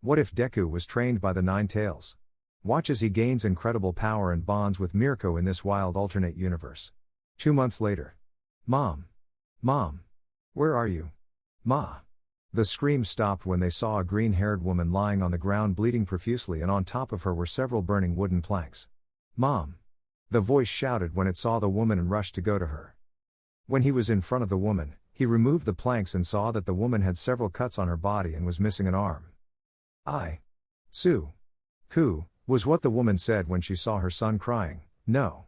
What if Deku was trained by the Nine Tails? Watch as he gains incredible power and bonds with Mirko in this wild alternate universe. 2 months later. Mom. Mom. Where are you? Ma. The scream stopped when they saw a green-haired woman lying on the ground bleeding profusely, and on top of her were several burning wooden planks. Mom. The voice shouted when it saw the woman and rushed to go to her. When he was in front of the woman, he removed the planks and saw that the woman had several cuts on her body and was missing an arm. Ku, was what the woman said when she saw her son crying. No.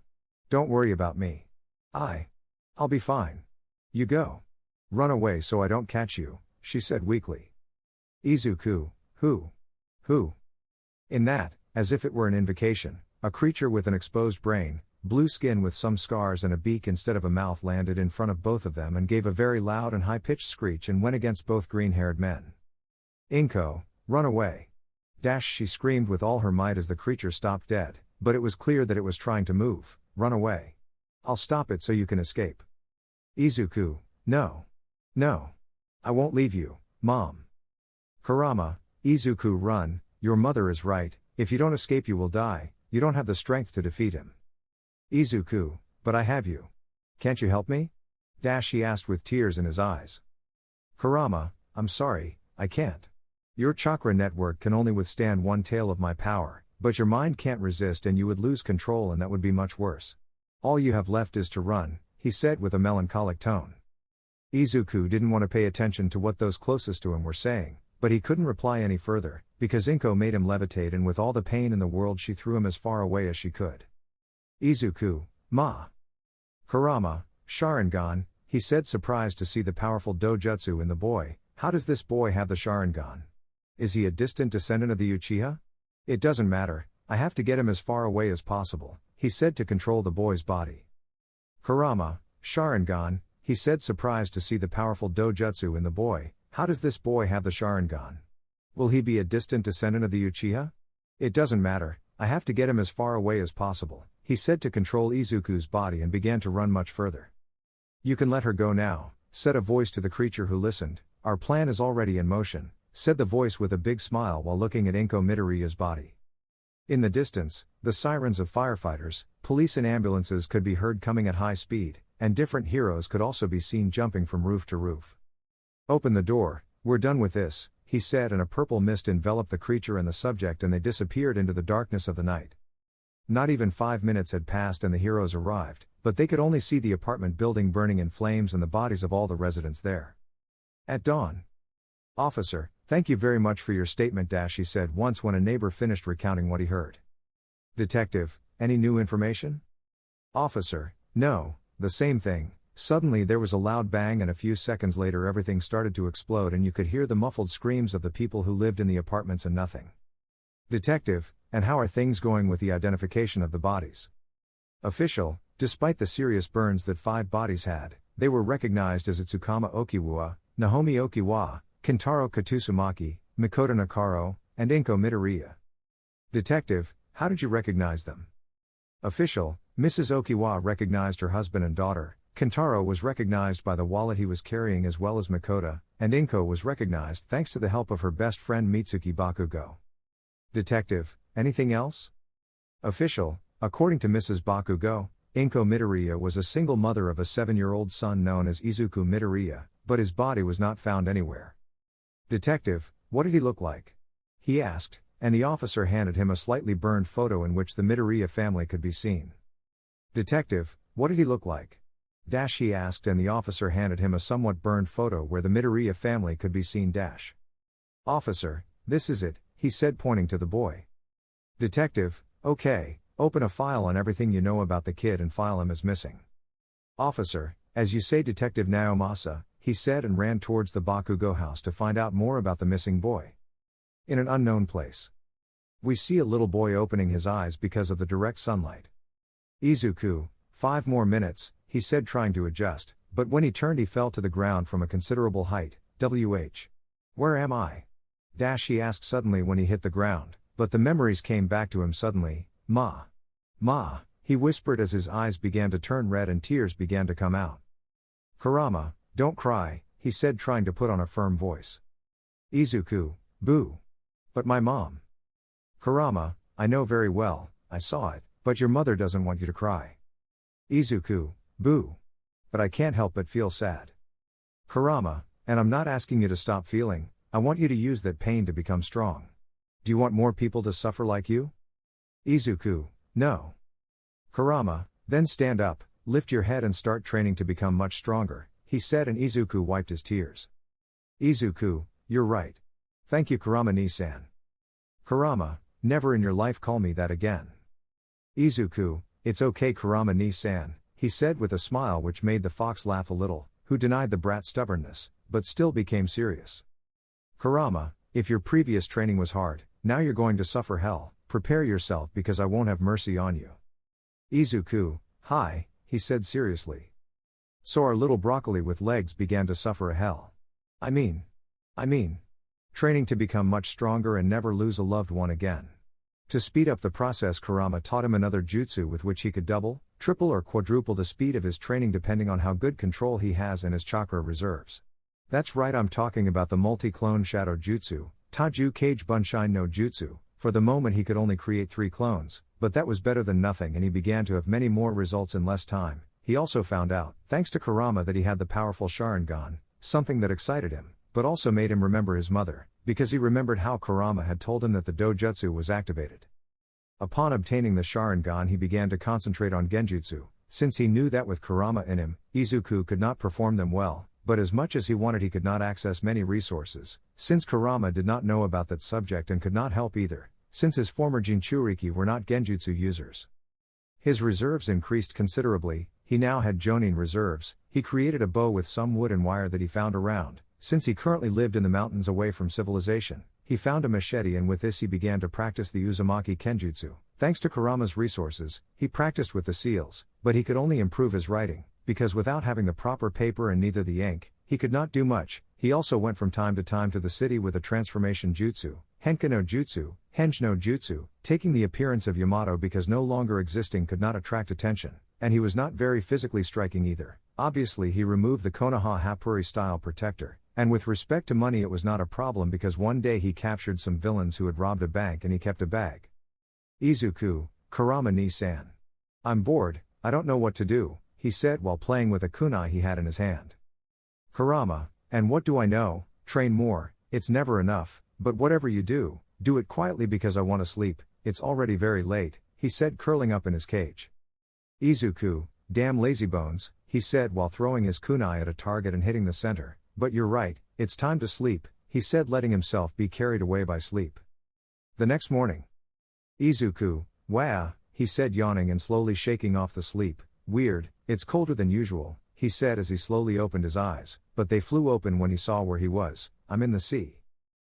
Don't worry about me. I'll be fine. You go. Run away so I don't catch you, she said weakly. Izuku, who? In that, as if it were an invocation, a creature with an exposed brain, blue skin with some scars and a beak instead of a mouth landed in front of both of them and gave a very loud and high-pitched screech and went against both green-haired men. Inko, run away. She screamed with all her might as the creature stopped dead, but it was clear that it was trying to move. Run away. I'll stop it so you can escape. Izuku, no. I won't leave you, Mom. Kurama, Izuku, run, your mother is right, if you don't escape you will die, you don't have the strength to defeat him. Izuku, but I have you. Can't you help me? He asked with tears in his eyes. Kurama, I'm sorry, I can't. Your chakra network can only withstand one tail of my power, but your mind can't resist and you would lose control and that would be much worse. All you have left is to run, he said with a melancholic tone. Izuku didn't want to pay attention to what those closest to him were saying, but he couldn't reply any further, because Inko made him levitate and with all the pain in the world she threw him as far away as she could. Izuku, Ma. Kurama, Sharingan, he said, surprised to see the powerful dojutsu in the boy. How does this boy have the Sharingan? Is he a distant descendant of the Uchiha? It doesn't matter, I have to get him as far away as possible, he said to control the boy's body. Kurama, Sharingan, he said, surprised to see the powerful dojutsu in the boy. How does this boy have the Sharingan? Will he be a distant descendant of the Uchiha? It doesn't matter, I have to get him as far away as possible, he said to control Izuku's body and began to run much further. You can let her go now, said a voice to the creature who listened. Our plan is already in motion, said the voice with a big smile while looking at Inko Midoriya's body. In the distance, the sirens of firefighters, police and ambulances could be heard coming at high speed, and different heroes could also be seen jumping from roof to roof. Open the door, we're done with this, he said, and a purple mist enveloped the creature and the subject and they disappeared into the darkness of the night. Not even 5 minutes had passed and the heroes arrived, but they could only see the apartment building burning in flames and the bodies of all the residents there. At dawn. Officer, thank you very much for your statement, he said once when a neighbor finished recounting what he heard. Detective, any new information? Officer, no, the same thing. Suddenly there was a loud bang and a few seconds later everything started to explode and you could hear the muffled screams of the people who lived in the apartments and nothing. Detective, and how are things going with the identification of the bodies? Official, despite the serious burns that 5 bodies had, they were recognized as Itsukama Okiwa, Nahomi Okiwa, Kentaro Katusumaki, Mikoto Nakaro, and Inko Midoriya. Detective, how did you recognize them? Official, Mrs. Okiwa recognized her husband and daughter, Kentaro was recognized by the wallet he was carrying as well as Mikoto, and Inko was recognized thanks to the help of her best friend Mitsuki Bakugo. Detective, anything else? Official, according to Mrs. Bakugo, Inko Midoriya was a single mother of a 7-year-old son known as Izuku Midoriya, but his body was not found anywhere. Detective, what did he look like? He asked, and the officer handed him a slightly burned photo in which the Midoriya family could be seen. Detective, what did he look like? He asked, and the officer handed him a somewhat burned photo where the Midoriya family could be seen. Officer, this is it, he said pointing to the boy. Detective, okay, open a file on everything you know about the kid and file him as missing. Officer, as you say, Detective Naomasa, he said and ran towards the Bakugo house to find out more about the missing boy. In an unknown place. We see a little boy opening his eyes because of the direct sunlight. Izuku, 5 more minutes, he said trying to adjust, but when he turned he fell to the ground from a considerable height. Where am I? He asked suddenly when he hit the ground, but the memories came back to him suddenly. Ma, he whispered as his eyes began to turn red and tears began to come out. Kurama, don't cry, he said trying to put on a firm voice. Izuku, boo. But my mom. Kurama, I know very well, I saw it, but your mother doesn't want you to cry. Izuku, boo. But I can't help but feel sad. Kurama, and I'm not asking you to stop feeling, I want you to use that pain to become strong. Do you want more people to suffer like you? Izuku, no. Kurama, then stand up, lift your head and start training to become much stronger, he said, and Izuku wiped his tears. Izuku, you're right. Thank you, Kurama-ni-san. Kurama, never in your life call me that again. Izuku, it's okay, Kurama-ni-san, he said with a smile which made the fox laugh a little, who denied the brat's stubbornness, but still became serious. Kurama, if your previous training was hard, now you're going to suffer hell, prepare yourself because I won't have mercy on you. Izuku, hi, he said seriously. So our little broccoli with legs began to suffer a hell. I mean, training to become much stronger and never lose a loved one again. To speed up the process, Kurama taught him another jutsu with which he could double, triple or quadruple the speed of his training depending on how good control he has and his chakra reserves. That's right, I'm talking about the multi-clone shadow jutsu, Taju Kage Bunshin no Jutsu. For the moment he could only create 3 clones, but that was better than nothing and he began to have many more results in less time. He also found out, thanks to Kurama, that he had the powerful Sharingan, something that excited him, but also made him remember his mother, because he remembered how Kurama had told him that the dojutsu was activated. Upon obtaining the Sharingan he began to concentrate on genjutsu, since he knew that with Kurama in him, Izuku could not perform them well, but as much as he wanted he could not access many resources, since Kurama did not know about that subject and could not help either, since his former Jinchuriki were not genjutsu users. His reserves increased considerably, he now had Jonin reserves, he created a bow with some wood and wire that he found around, since he currently lived in the mountains away from civilization. He found a machete and with this he began to practice the Uzumaki Kenjutsu. Thanks to Kurama's resources, he practiced with the seals, but he could only improve his writing, because without having the proper paper and neither the ink, he could not do much. He also went from time to time to the city with a transformation jutsu, Henka no Jutsu, Henge no Jutsu, taking the appearance of Yamato because no longer existing could not attract attention, and he was not very physically striking either. Obviously he removed the Konoha Hapuri style protector, and with respect to money it was not a problem because one day he captured some villains who had robbed a bank and he kept a bag. Izuku, Kurama-ni-san. I'm bored, I don't know what to do, he said while playing with a kunai he had in his hand. Kurama, and what do I know, train more, it's never enough, but whatever you do, do it quietly because I want to sleep, it's already very late, he said curling up in his cage. Izuku, damn lazybones, he said while throwing his kunai at a target and hitting the center, but you're right, it's time to sleep, he said letting himself be carried away by sleep. The next morning. Izuku, wah, he said yawning and slowly shaking off the sleep, weird, it's colder than usual, he said as he slowly opened his eyes, but they flew open when he saw where he was. I'm in the sea.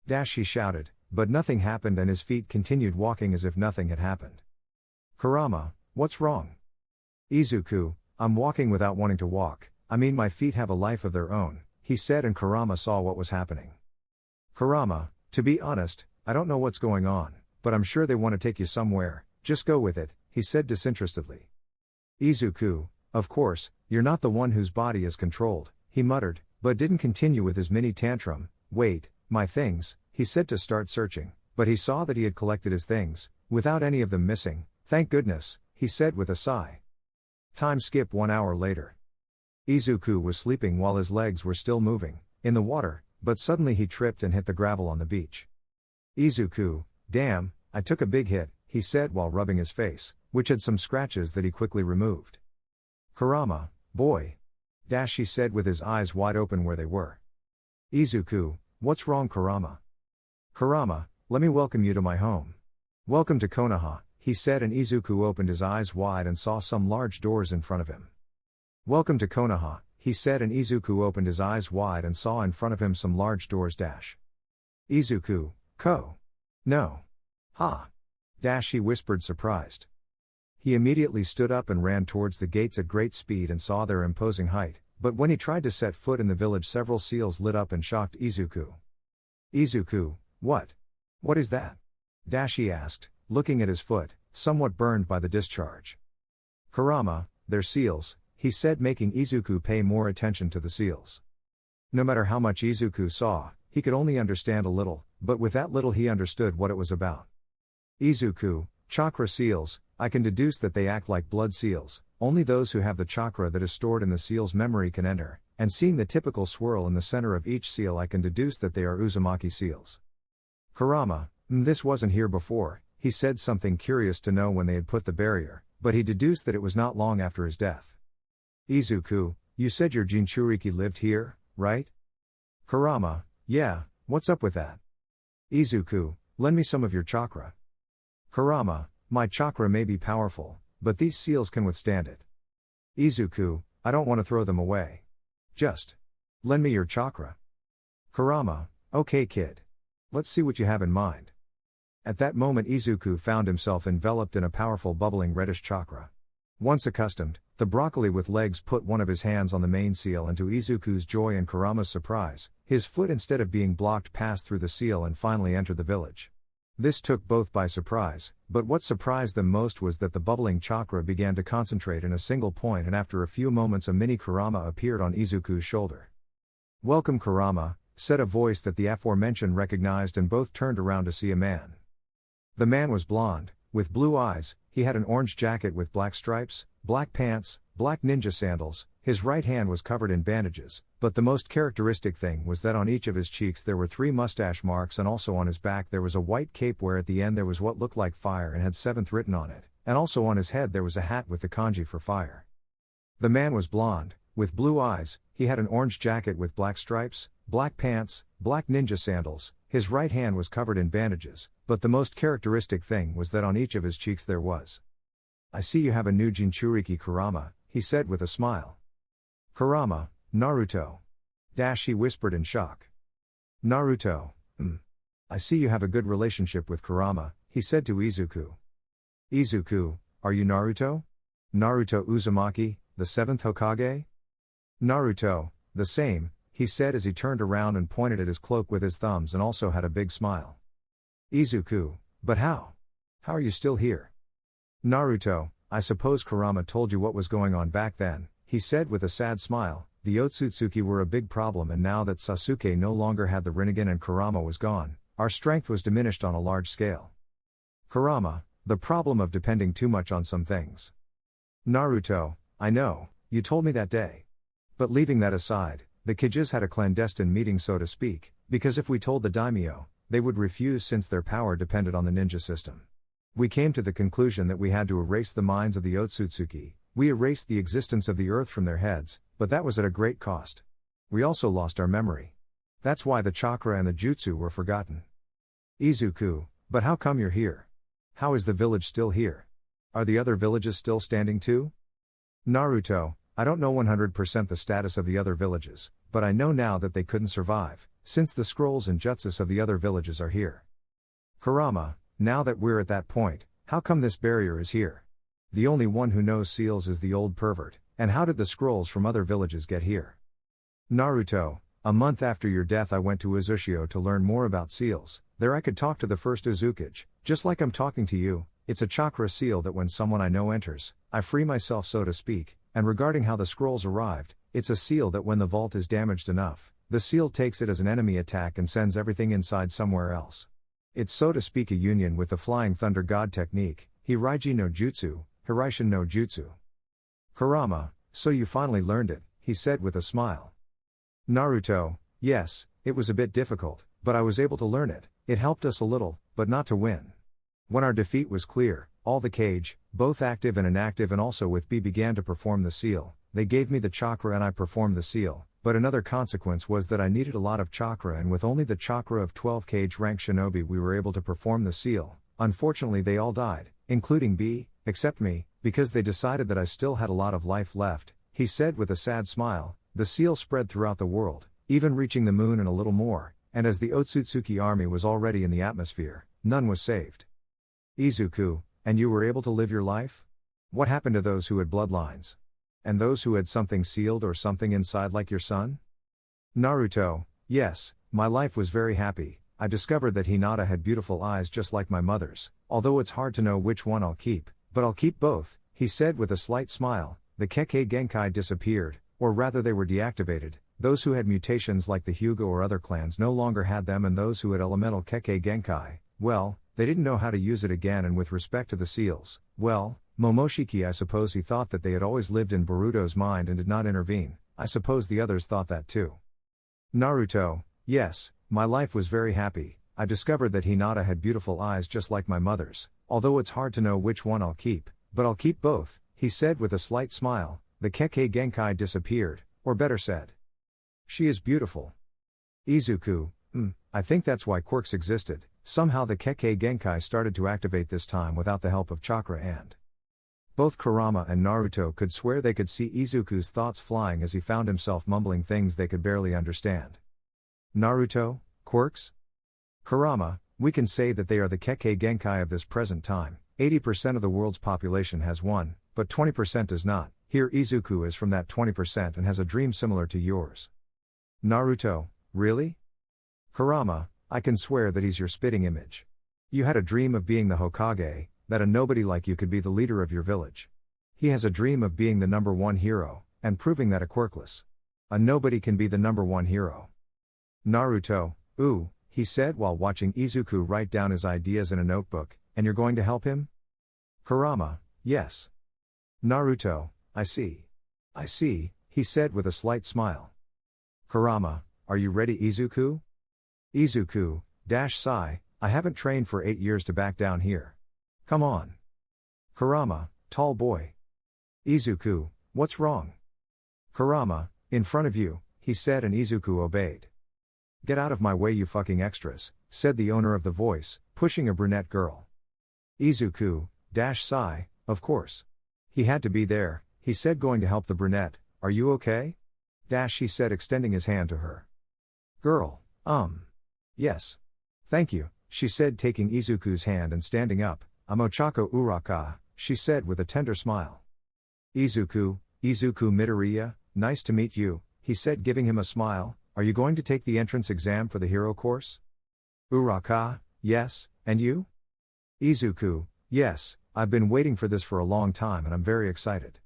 He shouted, but nothing happened and his feet continued walking as if nothing had happened. Kurama, what's wrong? Izuku, I'm walking without wanting to walk, I mean my feet have a life of their own, he said and Kurama saw what was happening. Kurama, to be honest, I don't know what's going on, but I'm sure they want to take you somewhere, just go with it, he said disinterestedly. Izuku, of course, you're not the one whose body is controlled, he muttered, but didn't continue with his mini tantrum. Wait, my things, he said to start searching, but he saw that he had collected his things, without any of them missing, thank goodness, he said with a sigh. Time skip 1 hour later. Izuku was sleeping while his legs were still moving, in the water, but suddenly he tripped and hit the gravel on the beach. Izuku, damn, I took a big hit, he said while rubbing his face, which had some scratches that he quickly removed. Kurama, boy. He said with his eyes wide open where they were. Izuku, what's wrong Kurama? Kurama, let me welcome you to my home. Welcome to Konoha, he said and Izuku opened his eyes wide and saw some large doors in front of him. Welcome to Konoha, he said and Izuku opened his eyes wide and saw in front of him some large doors. Izuku, no. Ha. He whispered surprised. He immediately stood up and ran towards the gates at great speed and saw their imposing height, but when he tried to set foot in the village several seals lit up and shocked Izuku. Izuku, what? What is that? He asked, looking at his foot, somewhat burned by the discharge. Kurama, they're seals, he said making Izuku pay more attention to the seals. No matter how much Izuku saw, he could only understand a little, but with that little he understood what it was about. Izuku, chakra seals, I can deduce that they act like blood seals, only those who have the chakra that is stored in the seal's memory can enter, and seeing the typical swirl in the center of each seal I can deduce that they are Uzumaki seals. Kurama, this wasn't here before, he said something curious to know when they had put the barrier, but he deduced that it was not long after his death. Izuku, you said your Jinchuriki lived here, right? Kurama, yeah, what's up with that? Izuku, lend me some of your chakra. Kurama, my chakra may be powerful, but these seals can withstand it. Izuku, I don't want to throw them away. Just lend me your chakra. Kurama, okay kid. Let's see what you have in mind. At that moment Izuku found himself enveloped in a powerful bubbling reddish chakra. Once accustomed, the broccoli with legs put one of his hands on the main seal, and to Izuku's joy and Kurama's surprise, his foot instead of being blocked passed through the seal and finally entered the village. This took both by surprise, but what surprised them most was that the bubbling chakra began to concentrate in a single point, and after a few moments a mini Kurama appeared on Izuku's shoulder. Welcome Kurama, said a voice that the aforementioned recognized, and both turned around to see a man. The man was blonde, with blue eyes, he had an orange jacket with black stripes, black pants, black ninja sandals, his right hand was covered in bandages, but the most characteristic thing was that on each of his cheeks there were 3 mustache marks, and also on his back there was a white cape where at the end there was what looked like fire and had 7th written on it, and also on his head there was a hat with the kanji for fire. The man was blonde, with blue eyes, he had an orange jacket with black stripes, black pants, black ninja sandals, his right hand was covered in bandages, but the most characteristic thing was that on each of his cheeks there was. I see you have a new Jinchuriki Kurama, he said with a smile. Kurama, Naruto. He whispered in shock. Naruto, I see you have a good relationship with Kurama, he said to Izuku. Izuku, are you Naruto? Naruto Uzumaki, the 7th Hokage? Naruto, the same, he said as he turned around and pointed at his cloak with his thumbs and also had a big smile. Izuku, but how? How are you still here? Naruto, I suppose Kurama told you what was going on back then, he said with a sad smile. The Otsutsuki were a big problem, and now that Sasuke no longer had the Rinnegan and Kurama was gone, our strength was diminished on a large scale. Kurama, the problem of depending too much on some things. Naruto, I know, you told me that day. But leaving that aside, the Kijis had a clandestine meeting, so to speak, because if we told the daimyo, they would refuse since their power depended on the ninja system. We came to the conclusion that we had to erase the minds of the Otsutsuki. We erased the existence of the earth from their heads, but that was at a great cost. We also lost our memory. That's why the chakra and the jutsu were forgotten. Izuku, but how come you're here? How is the village still here? Are the other villages still standing too? Naruto, I don't know 100% the status of the other villages, but I know now that they couldn't survive, since the scrolls and jutsus of the other villages are here. Kurama, now that we're at that point, how come this barrier is here? The only one who knows seals is the old pervert, and how did the scrolls from other villages get here? Naruto, a month after your death I went to Uzushio to learn more about seals. There I could talk to the first Uzukage, just like I'm talking to you. It's a chakra seal that when someone I know enters, I free myself, so to speak, and regarding how the scrolls arrived, it's a seal that when the vault is damaged enough, the seal takes it as an enemy attack and sends everything inside somewhere else. It's so to speak a union with the Flying Thunder God technique, Hiraiji no Jutsu, Hiraishin no Jutsu. Kurama, so you finally learned it, he said with a smile. Naruto, yes, it was a bit difficult, but I was able to learn it. It helped us a little, but not to win. When our defeat was clear, all the Kage, both active and inactive and also with B, began to perform the seal. They gave me the chakra and I performed the seal, but another consequence was that I needed a lot of chakra, and with only the chakra of 12 Kage rank shinobi we were able to perform the seal. Unfortunately they all died, including B, except me, because they decided that I still had a lot of life left, he said with a sad smile. The seal spread throughout the world, even reaching the moon and a little more, and as the Otsutsuki army was already in the atmosphere, none was saved. Izuku, and you were able to live your life? What happened to those who had bloodlines? And those who had something sealed or something inside like your son? Naruto, yes, my life was very happy. I discovered that Hinata had beautiful eyes just like my mother's, although it's hard to know which one I'll keep, but I'll keep both, he said with a slight smile. The Kekkei Genkai disappeared, or rather they were deactivated, those who had mutations like the Hyuga or other clans no longer had them, and those who had elemental Kekkei Genkai, well, they didn't know how to use it again. And with respect to the seals, well, Momoshiki, I suppose he thought that they had always lived in Boruto's mind and did not intervene. I suppose the others thought that too. Naruto, yes, my life was very happy. I discovered that Hinata had beautiful eyes just like my mother's, although it's hard to know which one I'll keep, but I'll keep both, he said with a slight smile. The Kekkei Genkai disappeared, or better said, she is beautiful. Izuku, I think that's why quirks existed. Somehow the Kekkei Genkai started to activate this time without the help of chakra, and both Kurama and Naruto could swear they could see Izuku's thoughts flying as he found himself mumbling things they could barely understand. Naruto, quirks? Kurama, we can say that they are the Kekkei Genkai of this present time. 80% of the world's population has one, but 20% does not. Here Izuku is from that 20% and has a dream similar to yours. Naruto, really? Kurama, I can swear that he's your spitting image. You had a dream of being the Hokage, that a nobody like you could be the leader of your village. He has a dream of being the number one hero, and proving that a quirkless nobody can be the number one hero. Naruto, ooh, he said while watching Izuku write down his ideas in a notebook, and you're going to help him? Kurama, yes. Naruto, I see. I see, he said with a slight smile. Kurama, are you ready, Izuku? Izuku, sigh, I haven't trained for 8 years to back down here. Come on. Kurama, tall boy. Izuku, what's wrong? Kurama, in front of you, he said, and Izuku obeyed. Get out of my way, you fucking extras, said the owner of the voice, pushing a brunette girl. Izuku, sigh, of course. He had to be there, he said, going to help the brunette. Are you okay? He said, extending his hand to her. Girl, yes. Thank you, she said, taking Izuku's hand and standing up. I'm Ochako Uraka, she said with a tender smile. Izuku Midoriya, nice to meet you, he said, giving him a smile. Are you going to take the entrance exam for the hero course? Uraka, yes, and you? Izuku, yes, I've been waiting for this for a long time and I'm very excited.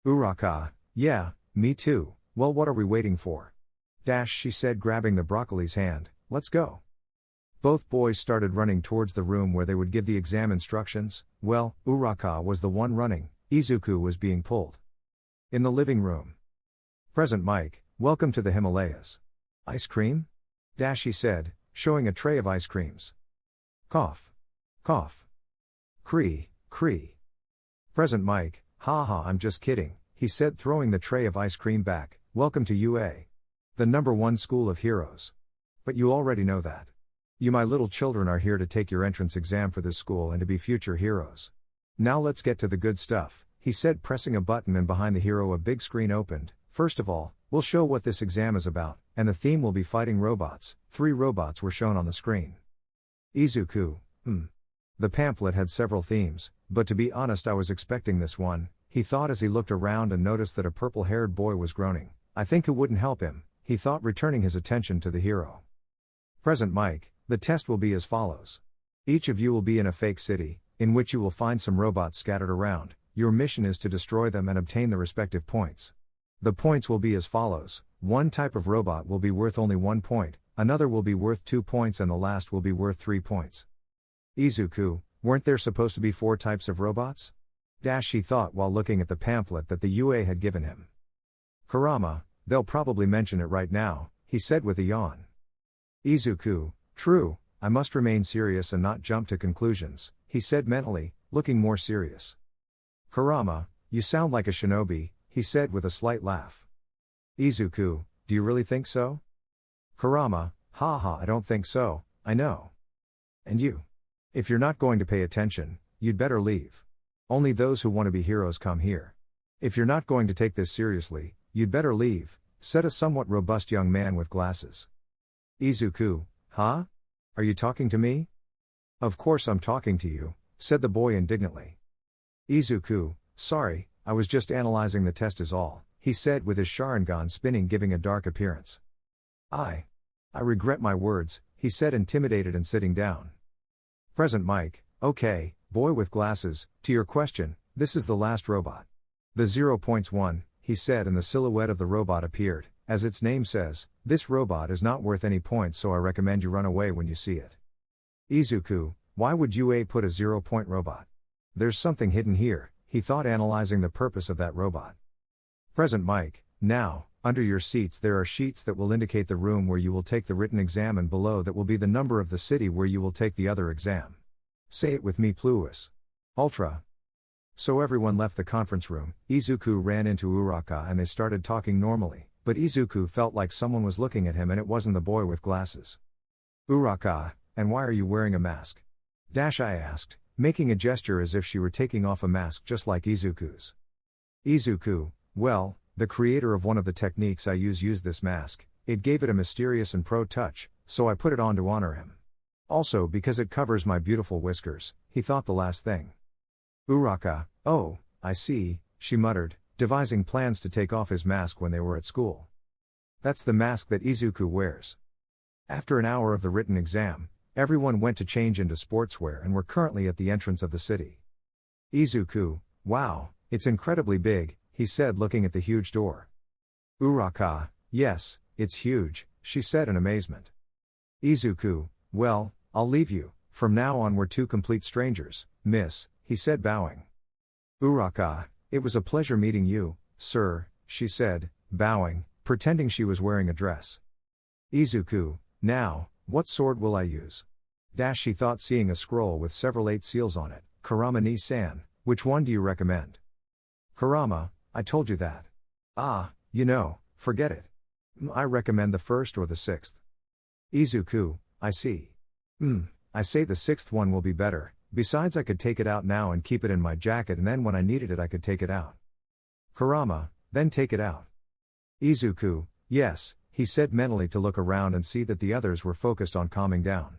Uraka, yeah, me too. Well, what are we waiting for? She said, grabbing the broccoli's hand, let's go. Both boys started running towards the room where they would give the exam instructions. Well, Uraka was the one running, Izuku was being pulled. In the living room. Present Mike, welcome to the Himalayas. Ice cream? He said, showing a tray of ice creams. Cough. Cough. Cree. Present Mike, haha, I'm just kidding, he said, throwing the tray of ice cream back. Welcome to UA. The #1 school of heroes. But you already know that. You, my little children, are here to take your entrance exam for this school and to be future heroes. Now let's get to the good stuff, he said, pressing a button, and behind the hero a big screen opened. First of all, we'll show what this exam is about, and the theme will be fighting robots. 3 robots were shown on the screen. Izuku, The pamphlet had several themes, but to be honest I was expecting this one, he thought as he looked around and noticed that a purple-haired boy was groaning. I think who wouldn't help him, he thought, returning his attention to the hero. Present Mike, the test will be as follows. Each of you will be in a fake city, in which you will find some robots scattered around. Your mission is to destroy them and obtain the respective points. The points will be as follows. One type of robot will be worth only 1 point, another will be worth 2 points, and the last will be worth 3 points. Izuku, weren't there supposed to be 4 types of robots? He thought while looking at the pamphlet that the UA had given him. Kurama, they'll probably mention it right now, he said with a yawn. Izuku, true, I must remain serious and not jump to conclusions, he said mentally, looking more serious. Kurama, you sound like a shinobi, he said with a slight laugh. Izuku, do you really think so? Kurama, haha, I don't think so, I know. And you? If you're not going to pay attention, you'd better leave. Only those who want to be heroes come here. If you're not going to take this seriously, you'd better leave, said a somewhat robust young man with glasses. Izuku, huh? Are you talking to me? Of course I'm talking to you, said the boy indignantly. Izuku, sorry, I was just analyzing the test is all, he said with his Sharingan spinning, giving a dark appearance. I regret my words, he said, intimidated and sitting down. Present Mike, okay, boy with glasses, to your question, this is the last robot. The 0 points 1, he said, and the silhouette of the robot appeared, As its name says, this robot is not worth any points, so I recommend you run away when you see it. Izuku, why would you put a 0-point robot? There's something hidden here, he thought, analyzing the purpose of that robot. Present Mike, now, under your seats there are sheets that will indicate the room where you will take the written exam, and below that will be the number of the city where you will take the other exam. Say it with me, Pluis. Ultra. So everyone left the conference room. Izuku ran into Uraka and they started talking normally, but Izuku felt like someone was looking at him, and it wasn't the boy with glasses. Uraka, and why are you wearing a mask? I asked, making a gesture as if she were taking off a mask just like Izuku's. Izuku, well, the creator of one of the techniques I used this mask. It gave it a mysterious and pro touch, so I put it on to honor him. Also because it covers my beautiful whiskers, he thought the last thing. Uraka, oh, I see, she muttered, devising plans to take off his mask when they were at school. That's the mask that Izuku wears. After an hour of the written exam, everyone went to change into sportswear and were currently at the entrance of the city. Izuku, wow, it's incredibly big, he said, looking at the huge door. Uraka, yes, it's huge, she said in amazement. Izuku, well, I'll leave you, from now on we're two complete strangers, miss, he said, bowing. Uraka, it was a pleasure meeting you, sir, she said, bowing, pretending she was wearing a dress. Izuku, now, what sword will I use? She thought, seeing a scroll with several 8 seals on it. Kurama ni-san, which one do you recommend? Kurama, I told you that. Forget it. I recommend the 1st or the 6th. Izuku, I see. I say the 6th one will be better, besides I could take it out now and keep it in my jacket, and then when I needed it I could take it out. Kurama, then take it out. Izuku, yes, he said mentally to look around and see that the others were focused on calming down.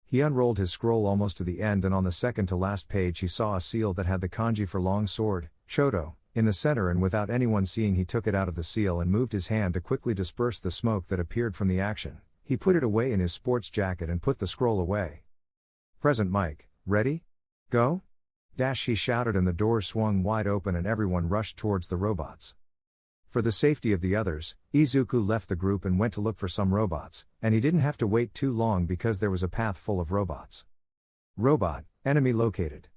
He unrolled his scroll almost to the end, and on the second to last page he saw a seal that had the kanji for long sword, Choto, in the center, and without anyone seeing he took it out of the seal and moved his hand to quickly disperse the smoke that appeared from the action. He put it away in his sports jacket and put the scroll away. Present Mike, ready? Go? He shouted, and the doors swung wide open and everyone rushed towards the robots. For the safety of the others, Izuku left the group and went to look for some robots, and he didn't have to wait too long because there was a path full of robots. Robot, enemy located.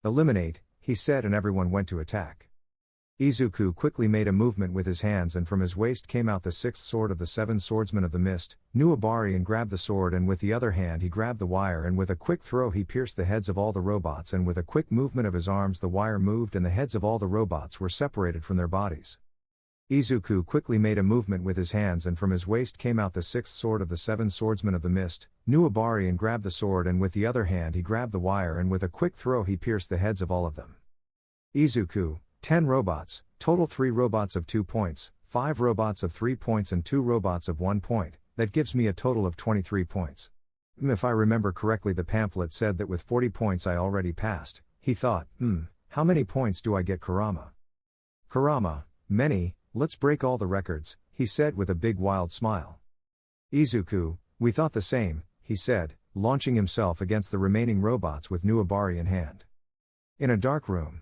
Eliminate, he said, and everyone went to attack. Izuku quickly made a movement with his hands, and from his waist came out the 6th sword of the 7 swordsmen of the mist, Nuabari, and grabbed the sword, and with the other hand he grabbed the wire, and with a quick throw he pierced the heads of all the robots, and with a quick movement of his arms the wire moved and the heads of all the robots were separated from their bodies. Izuku quickly made a movement with his hands, and from his waist came out the 6th sword of the 7 swordsmen of the mist, Nuabari, and grabbed the sword, and with the other hand he grabbed the wire, and with a quick throw he pierced the heads of all of them. Izuku, 10 robots, total 3 robots of 2 points, 5 robots of 3 points and 2 robots of 1 point, that gives me a total of 23 points. If I remember correctly, the pamphlet said that with 40 points I already passed. He thought, how many points do I get, Kurama? Kurama, many, let's break all the records, he said with a big wild smile. Izuku, we thought the same, he said, launching himself against the remaining robots with Nuabari in hand. In a dark room.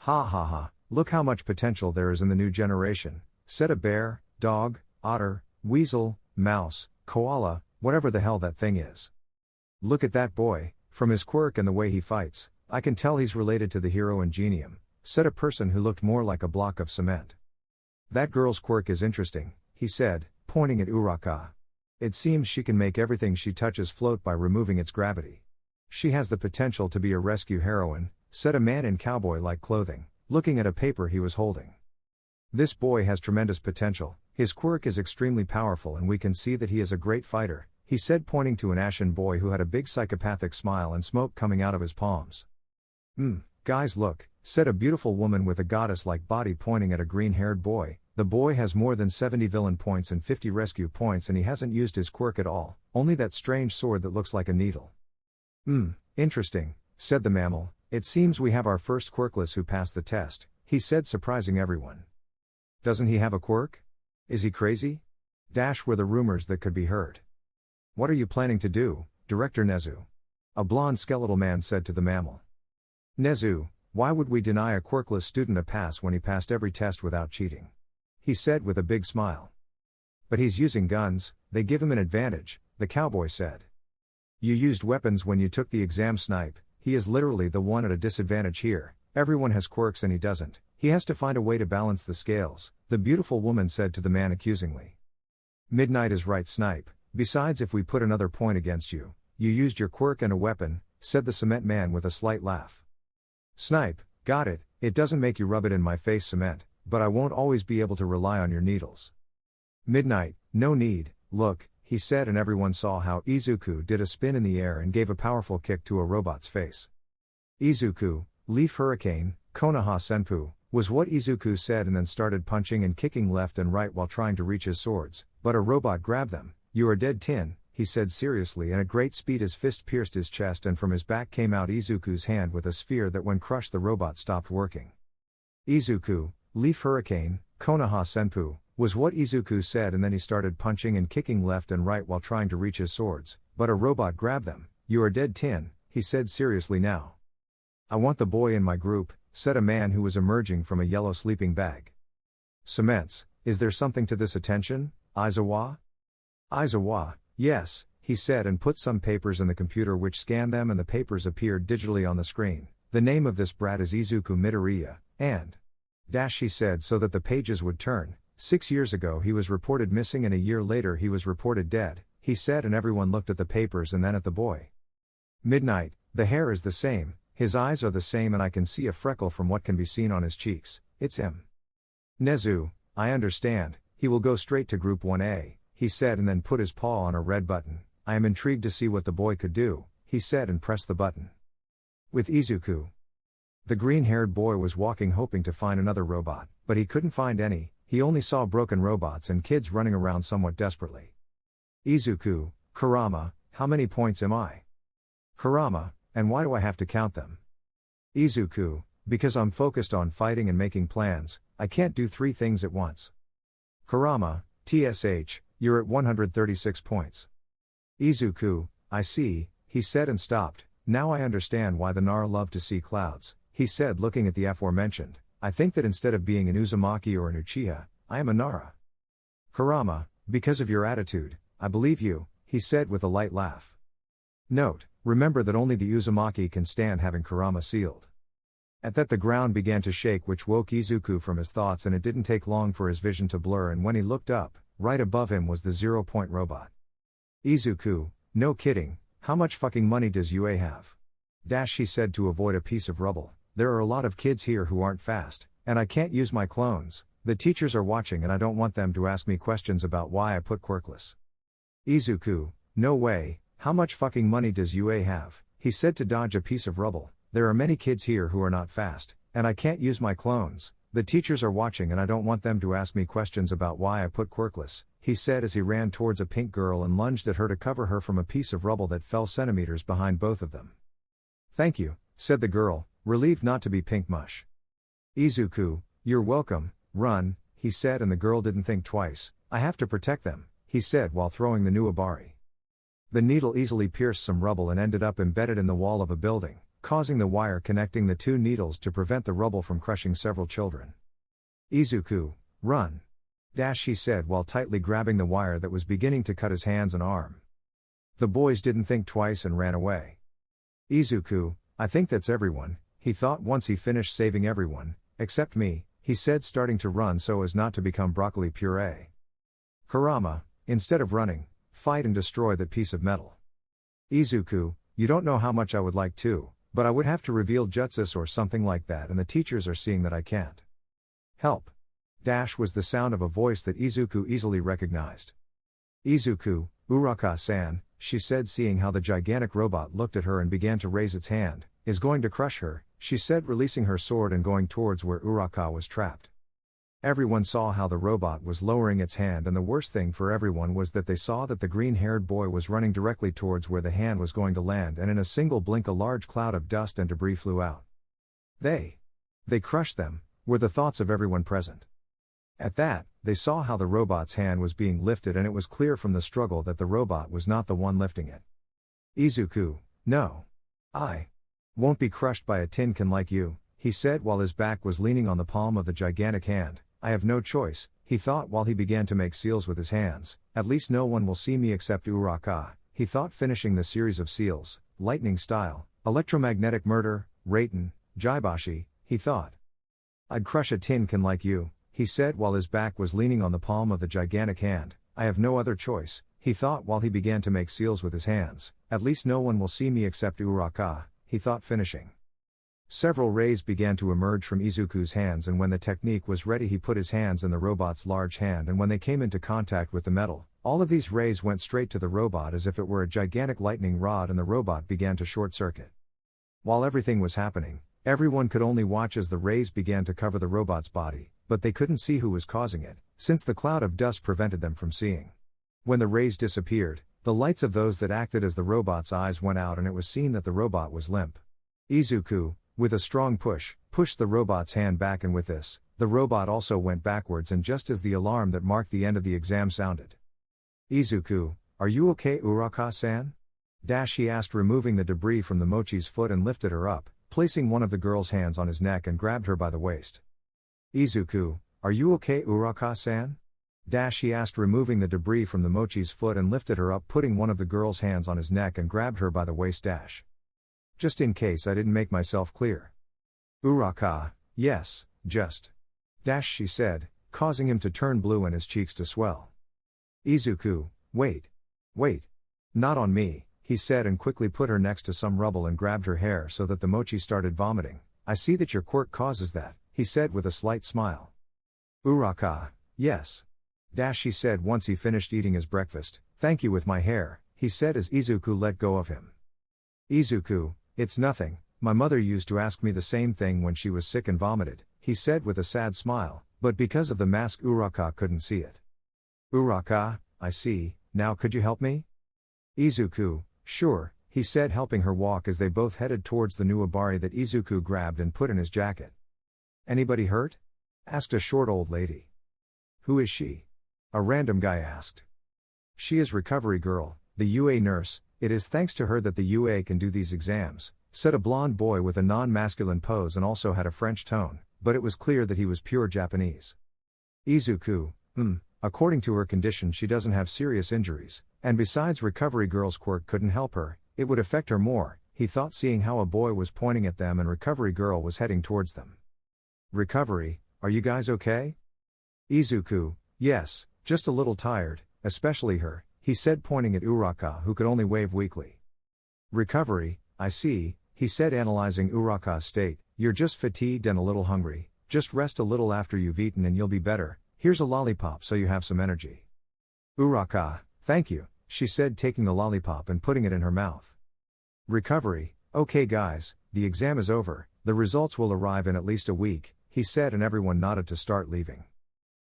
Ha ha ha, look how much potential there is in the new generation, said a bear, dog, otter, weasel, mouse, koala, whatever the hell that thing is. Look at that boy, from his quirk and the way he fights, I can tell he's related to the hero Ingenium, said a person who looked more like a block of cement. That girl's quirk is interesting, he said, pointing at Uraka. It seems she can make everything she touches float by removing its gravity. She has the potential to be a rescue heroine, said a man in cowboy-like clothing, looking at a paper he was holding. This boy has tremendous potential, his quirk is extremely powerful and we can see that he is a great fighter, he said, pointing to an ashen boy who had a big psychopathic smile and smoke coming out of his palms. Guys look, said a beautiful woman with a goddess-like body, pointing at a green-haired boy. The boy has more than 70 villain points and 50 rescue points, and he hasn't used his quirk at all, only that strange sword that looks like a needle. Interesting, said the mammal. It seems we have our first quirkless who passed the test, he said, surprising everyone. Doesn't he have a quirk? Is he crazy? Were the rumors that could be heard. What are you planning to do, Director Nezu? A blonde skeletal man said to the mammal. Nezu, why would we deny a quirkless student a pass when he passed every test without cheating? He said with a big smile. But he's using guns, they give him an advantage, the cowboy said. You used weapons when you took the exam, Snipe. He is literally the one at a disadvantage here. Everyone has quirks and he doesn't. He has to find a way to balance the scales, the beautiful woman said to the man accusingly. Midnight is right, Snipe. Besides, if we put another point against you, you used your quirk and a weapon, said the cement man with a slight laugh. Snipe, got it, it doesn't make you rub it in my face, cement, but I won't always be able to rely on your needles. Midnight, no need, look, he said, and everyone saw how Izuku did a spin in the air and gave a powerful kick to a robot's face. Izuku, Leaf Hurricane, Konoha Senpu, was what Izuku said, and then started punching and kicking left and right while trying to reach his swords, but a robot grabbed them. You are dead, Tin, he said seriously, and at great speed his fist pierced his chest and from his back came out Izuku's hand with a sphere that when crushed the robot stopped working. Izuku, Leaf Hurricane, Konoha Senpu, was what Izuku said, and then he started punching and kicking left and right while trying to reach his swords, but a robot grabbed them. You are dead, Tin, he said seriously now. I want the boy in my group, said a man who was emerging from a yellow sleeping bag. Cements, is there something to this attention, Aizawa? Aizawa, yes, he said, and put some papers in the computer which scanned them and the papers appeared digitally on the screen. The name of this brat is Izuku Midoriya, and he said so that the pages would turn. 6 years ago he was reported missing and a year later he was reported dead, he said, and everyone looked at the papers and then at the boy. Midnight, the hair is the same, his eyes are the same, and I can see a freckle from what can be seen on his cheeks. It's him. Nezu, I understand, he will go straight to Group 1A, he said, and then put his paw on a red button. I am intrigued to see what the boy could do, he said, and pressed the button. With Izuku. The green-haired boy was walking hoping to find another robot, but he couldn't find any. He only saw broken robots and kids running around somewhat desperately. Izuku, Kurama, how many points am I? Kurama, and why do I have to count them? Izuku, because I'm focused on fighting and making plans, I can't do 3 things at once. Kurama, TSH, you're at 136 points. Izuku, I see, he said and stopped. Now I understand why the Nara love to see clouds, he said, looking at the aforementioned. I think that instead of being an Uzumaki or an Uchiha, I am a Nara. Kurama, because of your attitude, I believe you, he said with a light laugh. Note, remember that only the Uzumaki can stand having Kurama sealed. At that the ground began to shake, which woke Izuku from his thoughts, and it didn't take long for his vision to blur, and when he looked up, right above him was the 0-point robot. Izuku, no kidding, how much fucking money does UA have? He said to avoid a piece of rubble. There are a lot of kids here who aren't fast, and I can't use my clones. The teachers are watching and I don't want them to ask me questions about why I put quirkless. Izuku, no way, how much fucking money does UA have? He said to dodge a piece of rubble. There are many kids here who are not fast, and I can't use my clones. The teachers are watching and I don't want them to ask me questions about why I put quirkless, he said as he ran towards a pink girl and lunged at her to cover her from a piece of rubble that fell centimeters behind both of them. Thank you, said the girl, relieved not to be pink mush. Izuku, you're welcome, run, he said, and the girl didn't think twice. I have to protect them, he said while throwing the new Abari. The needle easily pierced some rubble and ended up embedded in the wall of a building, causing the wire connecting the 2 needles to prevent the rubble from crushing several children. Izuku, run. She said while tightly grabbing the wire that was beginning to cut his hands and arm. The boys didn't think twice and ran away. Izuku, I think that's everyone, he thought once he finished saving everyone, except me, he said, starting to run so as not to become broccoli puree. Kurama, instead of running, fight and destroy that piece of metal. Izuku, you don't know how much I would like to, but I would have to reveal jutsus or something like that, and the teachers are seeing that I can't. Help. Was the sound of a voice that Izuku easily recognized. Izuku, Uraka-san, she said, seeing how the gigantic robot looked at her and began to raise its hand, is going to crush her, she said, releasing her sword and going towards where Uraka was trapped. Everyone saw how the robot was lowering its hand, and the worst thing for everyone was that they saw that the green-haired boy was running directly towards where the hand was going to land, and in a single blink a large cloud of dust and debris flew out. They crushed them, were the thoughts of everyone present. At that, they saw how the robot's hand was being lifted, and it was clear from the struggle that the robot was not the one lifting it. Izuku, no. I won't be crushed by a tin can like you, he said while his back was leaning on the palm of the gigantic hand. I have no choice, he thought while he began to make seals with his hands. At least no one will see me except Uraka, he thought, finishing the series of seals, lightning style, electromagnetic murder, Ratan, Jaibashi, he thought. I'd crush a tin can like you, he said while his back was leaning on the palm of the gigantic hand. I have no other choice, he thought while he began to make seals with his hands. At least no one will see me except Uraka, he thought, finishing. Several rays began to emerge from Izuku's hands, and when the technique was ready he put his hands in the robot's large hand, and when they came into contact with the metal, all of these rays went straight to the robot as if it were a gigantic lightning rod, and the robot began to short circuit. While everything was happening, everyone could only watch as the rays began to cover the robot's body, but they couldn't see who was causing it, since the cloud of dust prevented them from seeing. When the rays disappeared, the lights of those that acted as the robot's eyes went out, and it was seen that the robot was limp. Izuku, with a strong push, pushed the robot's hand back, and with this, the robot also went backwards, and just as the alarm that marked the end of the exam sounded. Izuku, are you okay, Uraka-san? He asked, removing the debris from the mochi's foot and lifted her up, placing one of the girl's hands on his neck and grabbed her by the waist. Izuku, are you okay, Uraka-san? He asked, removing the debris from the mochi's foot and lifted her up, putting one of the girl's hands on his neck and grabbed her by the waist. Just in case I didn't make myself clear. Uraka, yes, just. She said, causing him to turn blue and his cheeks to swell. Izuku, wait. Not on me, he said, and quickly put her next to some rubble and grabbed her hair so that the mochi started vomiting. I see that your quirk causes that, he said with a slight smile. Uraka, yes. She said once he finished eating his breakfast. Thank you with my hair, he said as Izuku let go of him. Izuku, it's nothing, my mother used to ask me the same thing when she was sick and vomited, he said with a sad smile, but because of the mask Uraka couldn't see it. Uraka, I see, now could you help me? Izuku, sure, he said, helping her walk as they both headed towards the new abari that Izuku grabbed and put in his jacket. Anybody hurt? Asked a short old lady. Who is she? A random guy asked. She is recovery girl, the UA nurse, it is thanks to her that the UA can do these exams, said a blonde boy with a non-masculine pose and also had a French tone, but it was clear that he was pure Japanese. Izuku, according to her condition she doesn't have serious injuries, and besides recovery girl's quirk couldn't help her, it would affect her more, he thought, seeing how a boy was pointing at them and recovery girl was heading towards them. Recovery, are you guys okay? Izuku, yes, just a little tired, especially her, he said, pointing at Uraka who could only wave weakly. Recovery, I see, he said, analyzing Uraka's state, you're just fatigued and a little hungry, just rest a little after you've eaten and you'll be better, here's a lollipop so you have some energy. Uraka, thank you, she said, taking the lollipop and putting it in her mouth. Recovery, okay guys, the exam is over, the results will arrive in at least a week, he said, and everyone nodded to start leaving.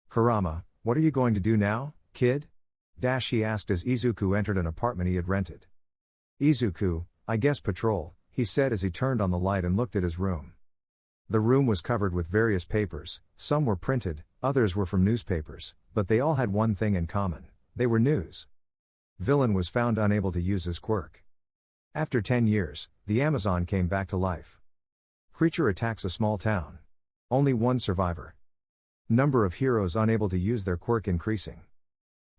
Kurama, what are you going to do now, kid? He asked as Izuku entered an apartment he had rented. Izuku, I guess patrol, he said as he turned on the light and looked at his room. The room was covered with various papers, some were printed, others were from newspapers, but they all had one thing in common, they were news. Villain was found unable to use his quirk. After 10 years, the Amazon came back to life. Creature attacks a small town. Only one survivor. Number of heroes unable to use their quirk increasing.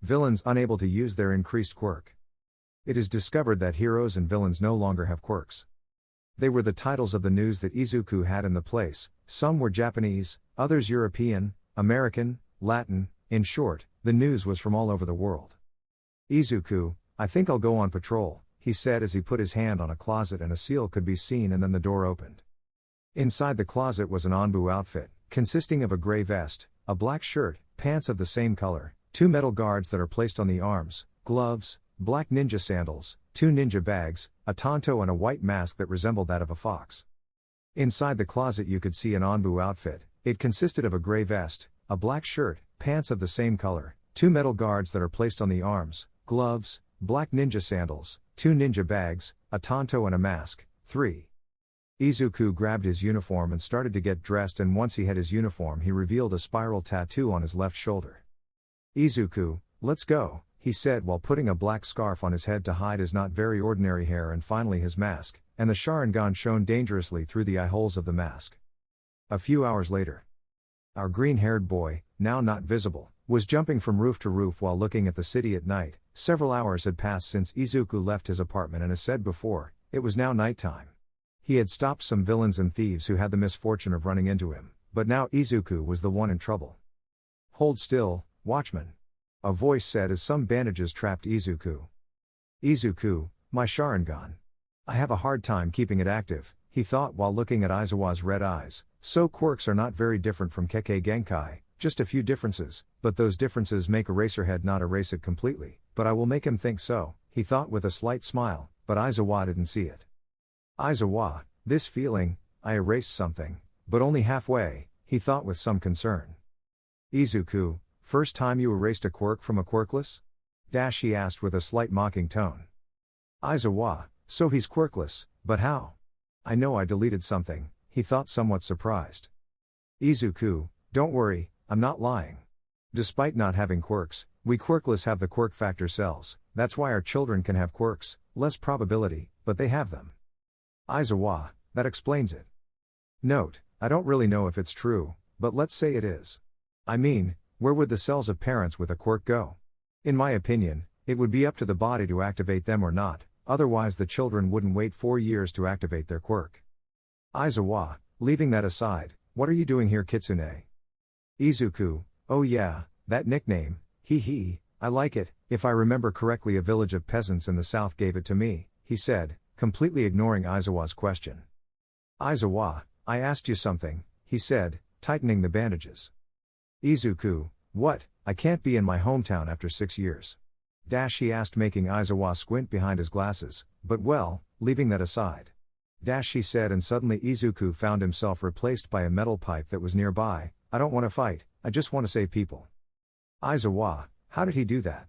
Villains unable to use their increased quirk. It is discovered that heroes and villains no longer have quirks. They were the titles of the news that Izuku had in the place, some were Japanese, others European, American, Latin, in short, the news was from all over the world. Izuku, I think I'll go on patrol, he said as he put his hand on a closet and a seal could be seen and then the door opened. Inside the closet was an Anbu outfit, consisting of a gray vest, a black shirt, pants of the same color, 2 metal guards that are placed on the arms, gloves, black ninja sandals, 2 ninja bags, a tanto and a white mask that resembled that of a fox. Inside the closet you could see an Anbu outfit, it consisted of a gray vest, a black shirt, pants of the same color, 2 metal guards that are placed on the arms, gloves, black ninja sandals, 2 ninja bags, a tanto and a mask, 3. Izuku grabbed his uniform and started to get dressed, and once he had his uniform he revealed a spiral tattoo on his left shoulder. Izuku, let's go, he said while putting a black scarf on his head to hide his not very ordinary hair and finally his mask, and the Sharingan shone dangerously through the eye holes of the mask. A few hours later. Our green-haired boy, now not visible, was jumping from roof to roof while looking at the city at night. Several hours had passed since Izuku left his apartment, and as said before, it was now nighttime. He had stopped some villains and thieves who had the misfortune of running into him, but now Izuku was the one in trouble. "Hold still, watchman," a voice said as some bandages trapped Izuku. "Izuku, my Sharingan. I have a hard time keeping it active," he thought while looking at Aizawa's red eyes. So quirks are not very different from Kekkei Genkai, just a few differences, but those differences make Eraserhead not erase it completely. But I will make him think so, he thought with a slight smile, but Aizawa didn't see it. "Aizawa, this feeling, I erased something, but only halfway," he thought with some concern. "Izuku, first time you erased a quirk from a quirkless?" He asked with a slight mocking tone. "Aizawa, so he's quirkless, but how? I know I deleted something," he thought somewhat surprised. "Izuku, don't worry, I'm not lying. Despite not having quirks, we quirkless have the quirk factor cells, that's why our children can have quirks, less probability, but they have them." "Aizawa, that explains it." Note, I don't really know if it's true, but let's say it is. I mean, where would the cells of parents with a quirk go? In my opinion, it would be up to the body to activate them or not, otherwise the children wouldn't wait 4 years to activate their quirk. "Aizawa, leaving that aside, what are you doing here, Kitsune?" "Izuku, oh yeah, that nickname, hee, I like it. If I remember correctly, a village of peasants in the south gave it to me," he said, completely ignoring Aizawa's question. "Aizawa, I asked you something," he said, tightening the bandages. "Izuku, what? I can't be in my hometown after 6 years." He asked, making Aizawa squint behind his glasses, "But well, leaving that aside." He said, and suddenly Izuku found himself replaced by a metal pipe that was nearby. "I don't want to fight, I just want to save people." "Aizawa, how did he do that?"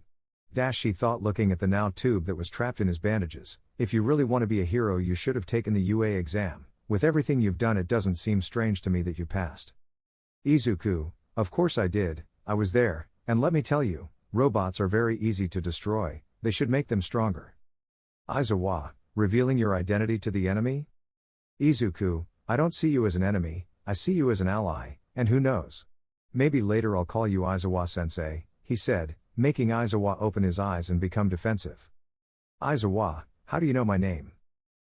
He thought, looking at the now tube that was trapped in his bandages. "If you really want to be a hero, you should have taken the UA exam. With everything you've done, it doesn't seem strange to me that you passed." "Izuku, of course I did, I was there, and let me tell you, robots are very easy to destroy, they should make them stronger." "Aizawa, revealing your identity to the enemy?" "Izuku, I don't see you as an enemy, I see you as an ally, and who knows? Maybe later I'll call you Aizawa-sensei," he said, making Aizawa open his eyes and become defensive. "Aizawa, how do you know my name?"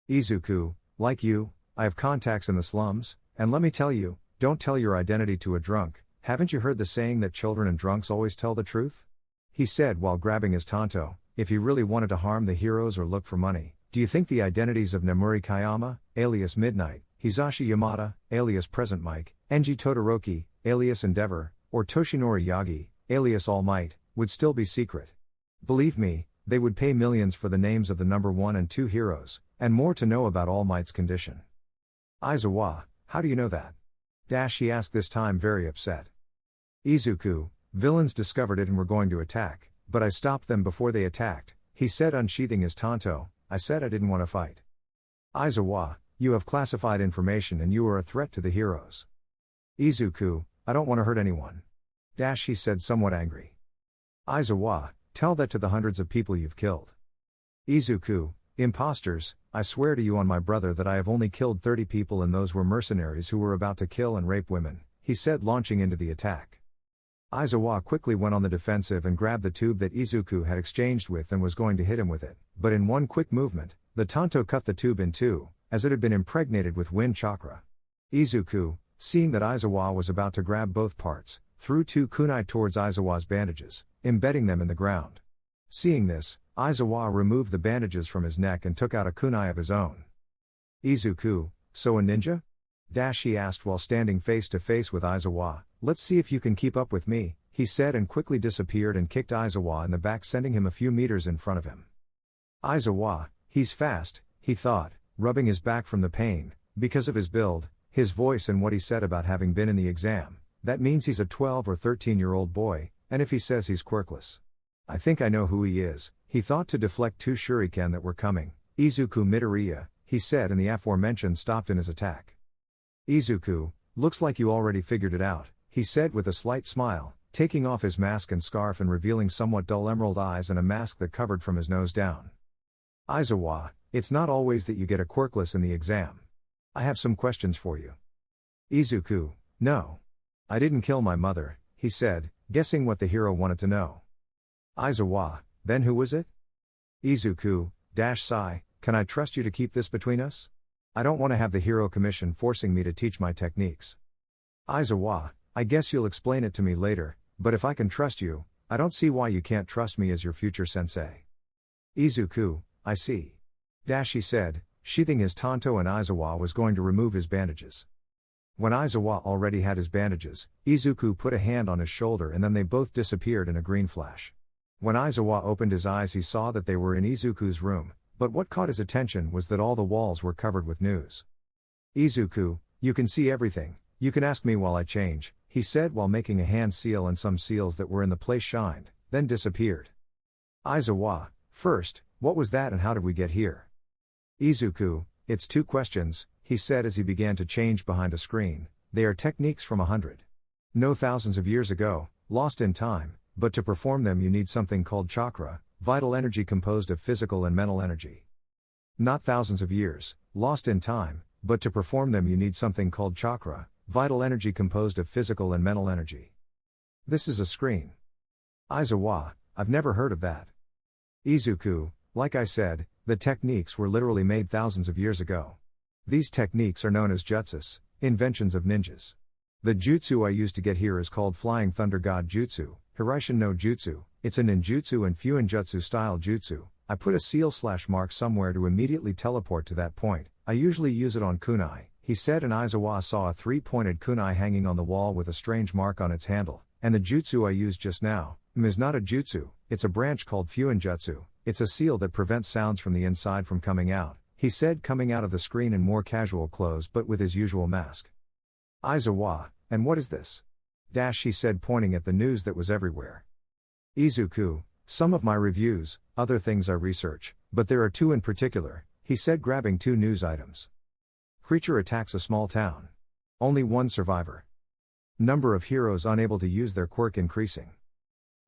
"Izuku, like you, I have contacts in the slums, and let me tell you, don't tell your identity to a drunk. Haven't you heard the saying that children and drunks always tell the truth?" he said while grabbing his tanto. If he really wanted to harm the heroes or look for money, do you think the identities of Nemuri Kayama, alias Midnight, Hisashi Yamada, alias Present Mike, Enji Todoroki, alias Endeavor, or Toshinori Yagi, alias All Might, would still be secret? Believe me, they would pay millions for the names of the number 1 and 2 heroes, and more to know about All Might's condition. "Aizawa, how do you know that?" He asked, this time very upset. "Izuku, villains discovered it and were going to attack, but I stopped them before they attacked," he said, unsheathing his tanto. "I said I didn't want to fight." "Aizawa, you have classified information and you are a threat to the heroes." "Izuku, I don't want to hurt anyone." He said, somewhat angry. "Aizawa, tell that to the hundreds of people you've killed." "Izuku, imposters, I swear to you on my brother that I have only killed 30 people, and those were mercenaries who were about to kill and rape women," he said, launching into the attack. Aizawa quickly went on the defensive and grabbed the tube that Izuku had exchanged with and was going to hit him with it, but in one quick movement, the tanto cut the tube in two, as it had been impregnated with wind chakra. Izuku, seeing that Aizawa was about to grab both parts, threw 2 kunai towards Aizawa's bandages, embedding them in the ground. Seeing this, Aizawa removed the bandages from his neck and took out a kunai of his own. "Izuku, so a ninja?" He asked while standing face to face with Aizawa. "Let's see if you can keep up with me," he said, and quickly disappeared and kicked Aizawa in the back, sending him a few meters in front of him. "Aizawa, he's fast," he thought, rubbing his back from the pain. Because of his build, his voice, and what he said about having been in the exam, that means he's a 12 or 13-year-old boy, and if he says he's quirkless, I think I know who he is, he thought, to deflect 2 shuriken that were coming. "Izuku Midoriya," he said, and the aforementioned stopped in his attack. "Izuku, looks like you already figured it out," he said with a slight smile, taking off his mask and scarf and revealing somewhat dull emerald eyes and a mask that covered from his nose down. "Aizawa, it's not always that you get a quirkless in the exam. I have some questions for you." "Izuku, no. I didn't kill my mother, he said, guessing what the hero wanted to know. Aizawa, then who was it? Izuku, Sai, can I trust you to keep this between us? I don't want to have the hero commission forcing me to teach my techniques. Aizawa, I guess you'll explain it to me later, but if I can trust you, I don't see why you can't trust me as your future sensei. Izuku, I see. He said, sheathing his tanto, and Aizawa was going to remove his bandages. When Aizawa already had his bandages, Izuku put a hand on his shoulder and then they both disappeared in a green flash. When Aizawa opened his eyes he saw that they were in Izuku's room, but what caught his attention was that all the walls were covered with news. Izuku, you can see everything, you can ask me while I change, he said while making a hand seal, and some seals that were in the place shined, then disappeared. Aizawa, first, what was that and how did we get here? Izuku, it's 2 questions, he said as he began to change behind a screen. They are techniques from 100. No, thousands of years ago, lost in time, but to perform them you need something called chakra, vital energy composed of physical and mental energy. Not thousands of years, lost in time, but to perform them you need something called chakra, vital energy composed of physical and mental energy. This is a screen. Aizawa, I've never heard of that. Izuku, like I said, the techniques were literally made thousands of years ago. These techniques are known as jutsus, inventions of ninjas. The jutsu I used to get here is called Flying Thunder God Jutsu, Hiraishin no Jutsu. It's a ninjutsu and Fuinjutsu style jutsu. I put a seal/mark somewhere to immediately teleport to that point. I usually use it on kunai, he said, and Aizawa saw a 3-pointed kunai hanging on the wall with a strange mark on its handle. And the jutsu I used just now is not a jutsu, it's a branch called Fuinjutsu. It's a seal that prevents sounds from the inside from coming out, he said, coming out of the screen in more casual clothes but with his usual mask. Aizawa, and what is this? He said, pointing at the news that was everywhere. Izuku, some of my reviews, other things I research, but there are 2 in particular, he said, grabbing 2 news items. Creature attacks a small town. Only 1 survivor. Number of heroes unable to use their quirk increasing.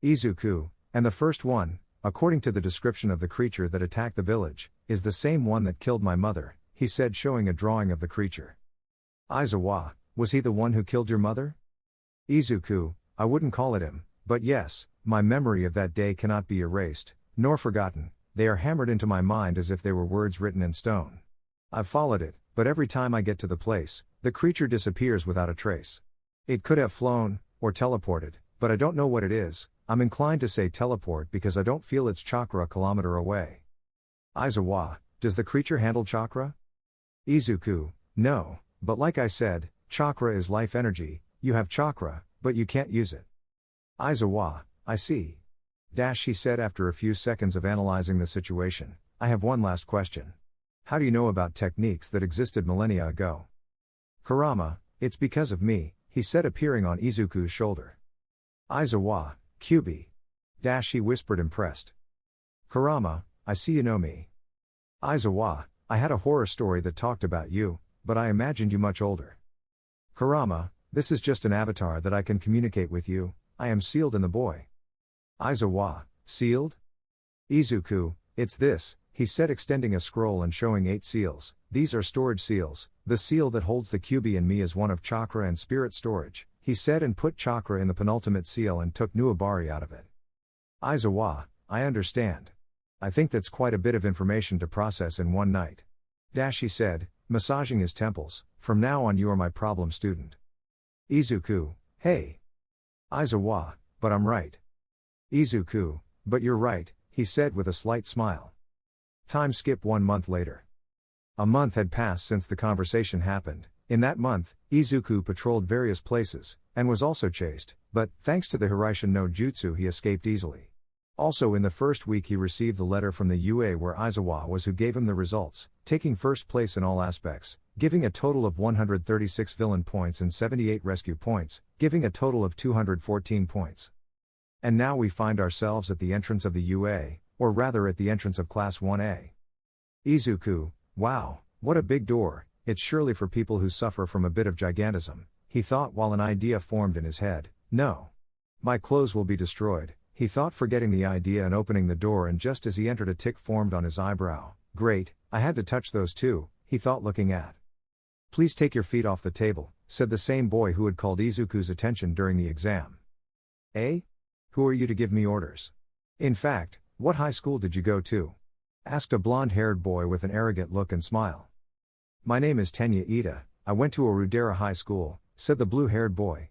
Izuku, and the first one, according to the description of the creature that attacked the village, is the same one that killed my mother, he said, showing a drawing of the creature. Aizawa, was he the one who killed your mother? Izuku, I wouldn't call it him, but yes, my memory of that day cannot be erased, nor forgotten, they are hammered into my mind as if they were words written in stone. I've followed it, but every time I get to the place, the creature disappears without a trace. It could have flown, or teleported, but I don't know what it is. I'm inclined to say teleport because I don't feel its chakra a kilometer away. Aizawa, does the creature handle chakra? Izuku, no, but like I said, chakra is life energy, you have chakra, but you can't use it. Aizawa, I see. He said after a few seconds of analyzing the situation, I have one last question. How do you know about techniques that existed millennia ago? Kurama, it's because of me, he said, appearing on Izuku's shoulder. Aizawa, QB. He whispered, impressed. Kurama, I see you know me. Aizawa, I had a horror story that talked about you, but I imagined you much older. Kurama, this is just an avatar that I can communicate with you, I am sealed in the boy. Aizawa, sealed? Izuku, it's this, he said, extending a scroll and showing 8 seals. These are storage seals. The seal that holds the QB and me is one of chakra and spirit storage, he said, and put chakra in the penultimate seal and took Nuabari out of it. Aizawa, I understand. I think that's quite a bit of information to process in one night. He said, massaging his temples, from now on you are my problem student. Izuku, hey. Aizawa, but I'm right. Izuku, but you're right, he said with a slight smile. Time skip 1 month later. A month had passed since the conversation happened. In that month, Izuku patrolled various places, and was also chased, but, thanks to the Hiraishin no Jutsu, he escaped easily. Also in the first week he received the letter from the UA where Aizawa was, who gave him the results, taking first place in all aspects, giving a total of 136 villain points and 78 rescue points, giving a total of 214 points. And now we find ourselves at the entrance of the UA, or rather at the entrance of Class 1A. Izuku, wow, what a big door, it's surely for people who suffer from a bit of gigantism, he thought while an idea formed in his head. No. My clothes will be destroyed, he thought, forgetting the idea and opening the door, and just as he entered a tick formed on his eyebrow. Great, I had to touch those too, he thought, looking at. Please take your feet off the table, said the same boy who had called Izuku's attention during the exam. Eh? Who are you to give me orders? In fact, what high school did you go to? Asked a blonde-haired boy with an arrogant look and smile. My name is Tenya Ida, I went to Arudera High School, said the blue-haired boy.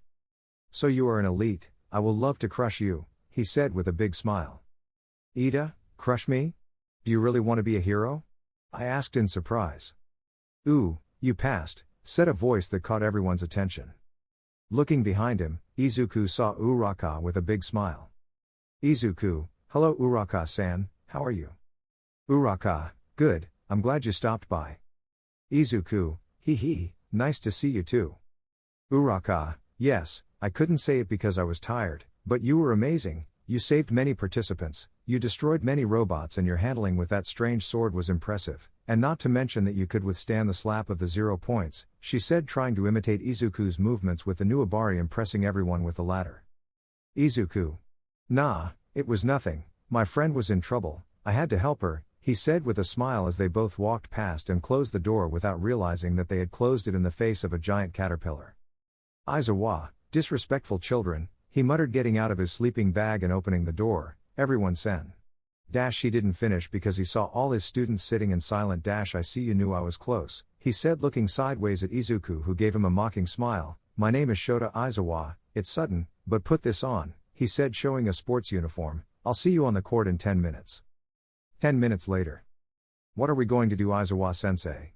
So you are an elite, I will love to crush you, he said with a big smile. Ida, crush me? Do you really want to be a hero? I asked in surprise. Ooh, you passed, said a voice that caught everyone's attention. Looking behind him, Izuku saw Uraka with a big smile. Izuku, hello Uraka-san, how are you? Uraka, good, I'm glad you stopped by. Izuku, hee hee, nice to see you too. Uraka, yes, I couldn't say it because I was tired, but you were amazing, you saved many participants, you destroyed many robots and your handling with that strange sword was impressive, and not to mention that you could withstand the slap of the 0 points, she said trying to imitate Izuku's movements with the new Abari impressing everyone with the latter. Izuku. Nah, it was nothing, my friend was in trouble, I had to help her, he said with a smile as they both walked past and closed the door without realizing that they had closed it in the face of a giant caterpillar. Aizawa, disrespectful children, he muttered getting out of his sleeping bag and opening the door, everyone sen. He didn't finish because he saw all his students sitting in silent. I see you knew I was close, he said looking sideways at Izuku who gave him a mocking smile. My name is Shota Aizawa, it's sudden, but put this on, he said showing a sports uniform, I'll see you on the court in 10 minutes. 10 minutes later. What are we going to do Aizawa-sensei?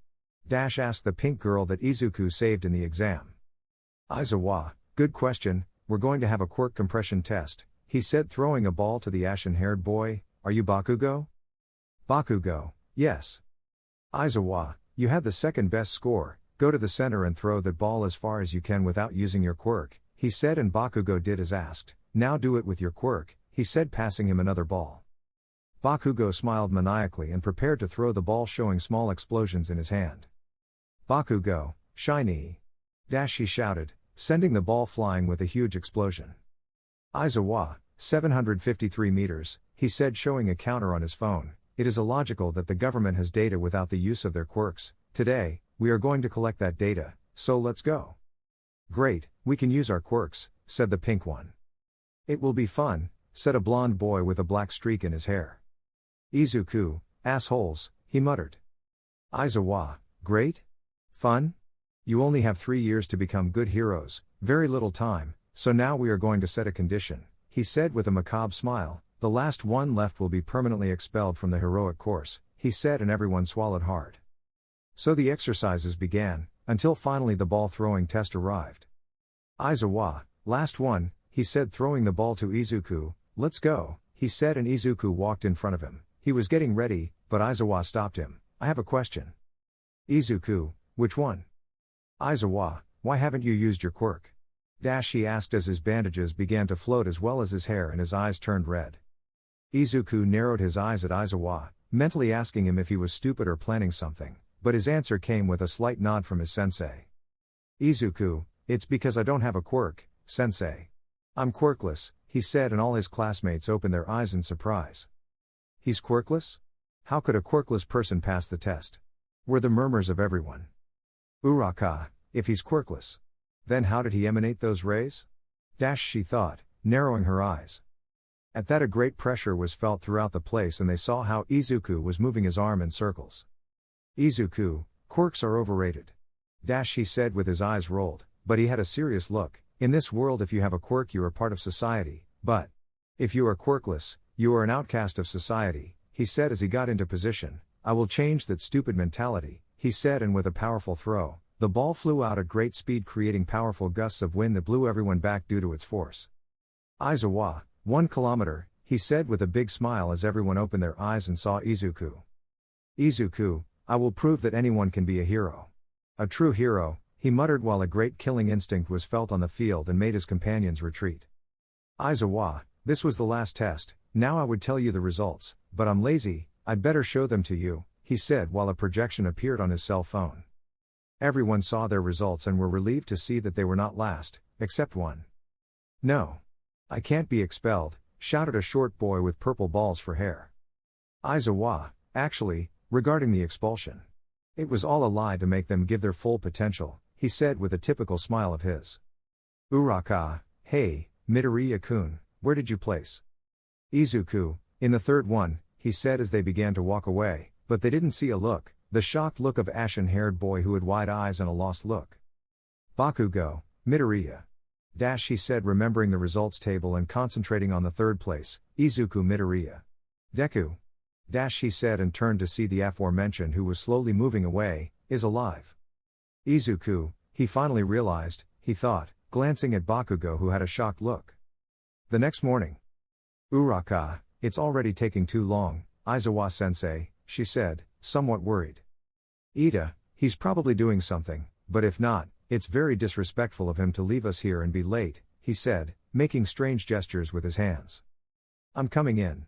Asked the pink girl that Izuku saved in the exam. Aizawa, good question, we're going to have a quirk compression test, he said throwing a ball to the ashen-haired boy. Are you Bakugo? Bakugo, yes. Aizawa, you had the second best score, go to the center and throw that ball as far as you can without using your quirk, he said and Bakugo did as asked, now do it with your quirk, he said passing him another ball. Bakugo smiled maniacally and prepared to throw the ball showing small explosions in his hand. Bakugo, shiny! He shouted, sending the ball flying with a huge explosion. Aizawa, 753 meters, he said showing a counter on his phone, it is illogical that the government has data without the use of their quirks, today, we are going to collect that data, so let's go. Great, we can use our quirks, said the pink one. It will be fun, said a blonde boy with a black streak in his hair. Izuku, assholes, he muttered. Aizawa, great? Fun? You only have 3 years to become good heroes, very little time, so now we are going to set a condition, he said with a macabre smile, the last one left will be permanently expelled from the heroic course, he said and everyone swallowed hard. So the exercises began, until finally the ball throwing test arrived. Aizawa, last one, he said throwing the ball to Izuku, let's go, he said and Izuku walked in front of him, he was getting ready, but Aizawa stopped him, I have a question. Izuku, which one? Aizawa, why haven't you used your quirk? He asked as his bandages began to float as well as his hair and his eyes turned red. Izuku narrowed his eyes at Aizawa, mentally asking him if he was stupid or planning something, but his answer came with a slight nod from his sensei. Izuku, it's because I don't have a quirk, sensei. I'm quirkless, he said and all his classmates opened their eyes in surprise. He's quirkless? How could a quirkless person pass the test? Were the murmurs of everyone. Uraka, if he's quirkless. Then how did he emanate those rays? She thought, narrowing her eyes. At that a great pressure was felt throughout the place and they saw how Izuku was moving his arm in circles. Izuku, quirks are overrated. He said with his eyes rolled, but he had a serious look, in this world if you have a quirk you are part of society, but if you are quirkless, you are an outcast of society, he said as he got into position, I will change that stupid mentality, he said and with a powerful throw, the ball flew out at great speed creating powerful gusts of wind that blew everyone back due to its force. Aizawa, 1 kilometer, he said with a big smile as everyone opened their eyes and saw Izuku. Izuku, I will prove that anyone can be a hero. A true hero, he muttered while a great killing instinct was felt on the field and made his companions retreat. Aizawa, this was the last test, now I would tell you the results, but I'm lazy, I'd better show them to you, he said while a projection appeared on his cell phone. Everyone saw their results and were relieved to see that they were not last, except one. No. I can't be expelled, shouted a short boy with purple balls for hair. Aizawa, actually, regarding the expulsion. It was all a lie to make them give their full potential, he said with a typical smile of his. Uraka, hey, Midoriya-kun, where did you place Izuku? In the third one, he said as they began to walk away, but they didn't see a look, the shocked look of ashen-haired boy who had wide eyes and a lost look. Bakugo, Midoriya. He said remembering the results table and concentrating on the third place, Izuku Midoriya. Deku. He said and turned to see the aforementioned who was slowly moving away, is alive. Izuku, he finally realized, he thought, glancing at Bakugo who had a shocked look. The next morning. Uraka, it's already taking too long, Aizawa-sensei, she said, somewhat worried. Ida, he's probably doing something, but if not, it's very disrespectful of him to leave us here and be late, he said, making strange gestures with his hands. I'm coming in.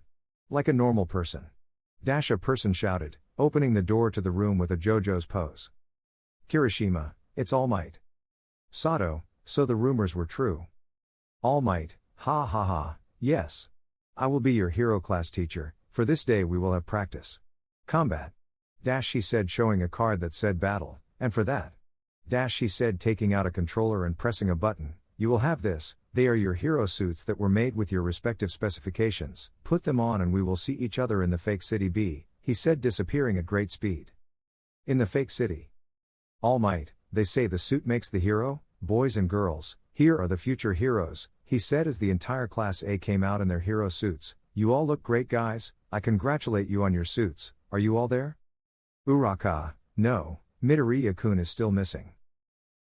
Like a normal person. A person shouted, opening the door to the room with a JoJo's pose. Kirishima, it's All Might. Sato, so the rumors were true. All Might, ha ha ha, yes. I will be your hero class teacher, for this day we will have practice. Combat. She said showing a card that said battle, and for that. She said taking out a controller and pressing a button, you will have this, they are your hero suits that were made with your respective specifications, put them on and we will see each other in the fake city B, he said disappearing at great speed. In the fake city. All Might, they say the suit makes the hero, boys and girls, here are the future heroes, he said as the entire Class A came out in their hero suits, you all look great guys, I congratulate you on your suits, are you all there? Uraka, no, Midoriya-kun is still missing.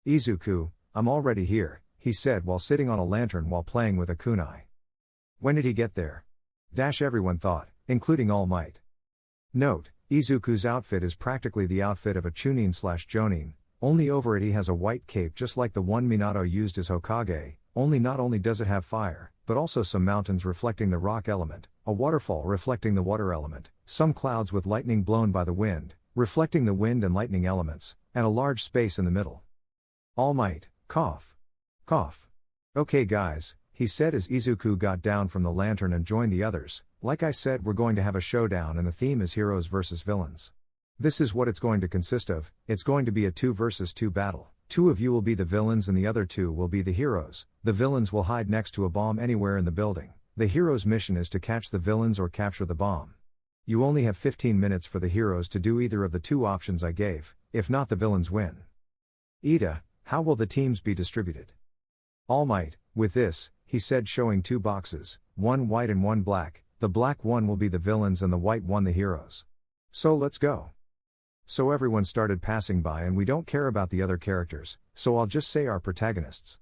Izuku, I'm already here, he said while sitting on a lantern while playing with a kunai. When did he get there? Everyone thought, including All Might. Note, Izuku's outfit is practically the outfit of a Chunin/Jonin, only over it he has a white cape just like the one Minato used as Hokage, only not only does it have fire, but also some mountains reflecting the rock element, a waterfall reflecting the water element, some clouds with lightning blown by the wind, reflecting the wind and lightning elements, and a large space in the middle. All Might, cough. Cough. Okay guys, he said as Izuku got down from the lantern and joined the others, like I said we're going to have a showdown and the theme is heroes versus villains. This is what it's going to consist of, it's going to be a 2 versus 2 battle. 2 of you will be the villains and the other 2 will be the heroes, the villains will hide next to a bomb anywhere in the building, the hero's mission is to catch the villains or capture the bomb. You only have 15 minutes for the heroes to do either of the 2 options I gave, if not the villains win. Ida, how will the teams be distributed? All Might, with this, he said showing 2 boxes, one white and one black, the black one will be the villains and the white one the heroes. So let's go. So everyone started passing by and we don't care about the other characters, so I'll just say our protagonists.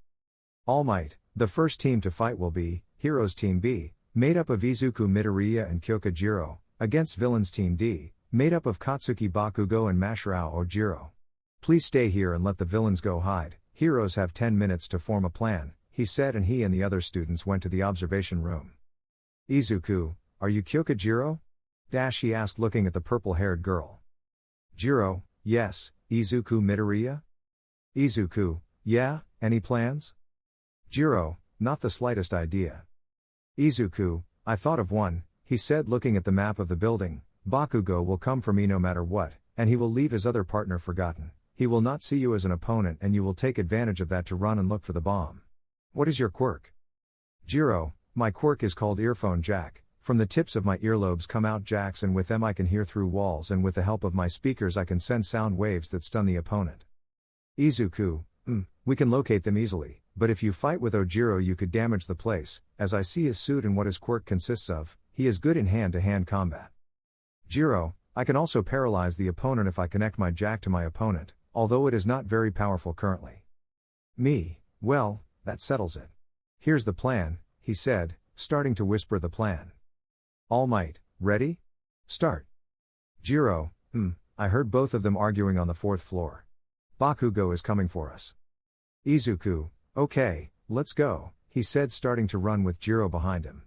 All Might, the first team to fight will be, Heroes Team B, made up of Izuku Midoriya and Kyokujiro, against Villains Team D, made up of Katsuki Bakugo and Mashrao Ojiro. Please stay here and let the villains go hide, heroes have 10 minutes to form a plan, he said and he and the other students went to the observation room. Izuku, are you Kyokujiro? He asked looking at the purple-haired girl. Jiro, yes, Izuku Midoriya? Izuku, yeah, any plans? Jiro, not the slightest idea. Izuku, I thought of one, he said looking at the map of the building, Bakugo will come for me no matter what, and he will leave his other partner forgotten, he will not see you as an opponent and you will take advantage of that to run and look for the bomb. What is your quirk? Jiro, my quirk is called earphone jack. From the tips of my earlobes come out jacks and with them I can hear through walls and with the help of my speakers I can send sound waves that stun the opponent. Izuku, we can locate them easily, but if you fight with Ojiro you could damage the place, as I see his suit and what his quirk consists of, he is good in hand-to-hand combat. Jiro, I can also paralyze the opponent if I connect my jack to my opponent, although it is not very powerful currently. Me, well, that settles it. Here's the plan, he said, starting to whisper the plan. All Might, ready? Start. Jiro, I heard both of them arguing on the 4th floor. Bakugo is coming for us. Izuku, okay, let's go, he said starting to run with Jiro behind him.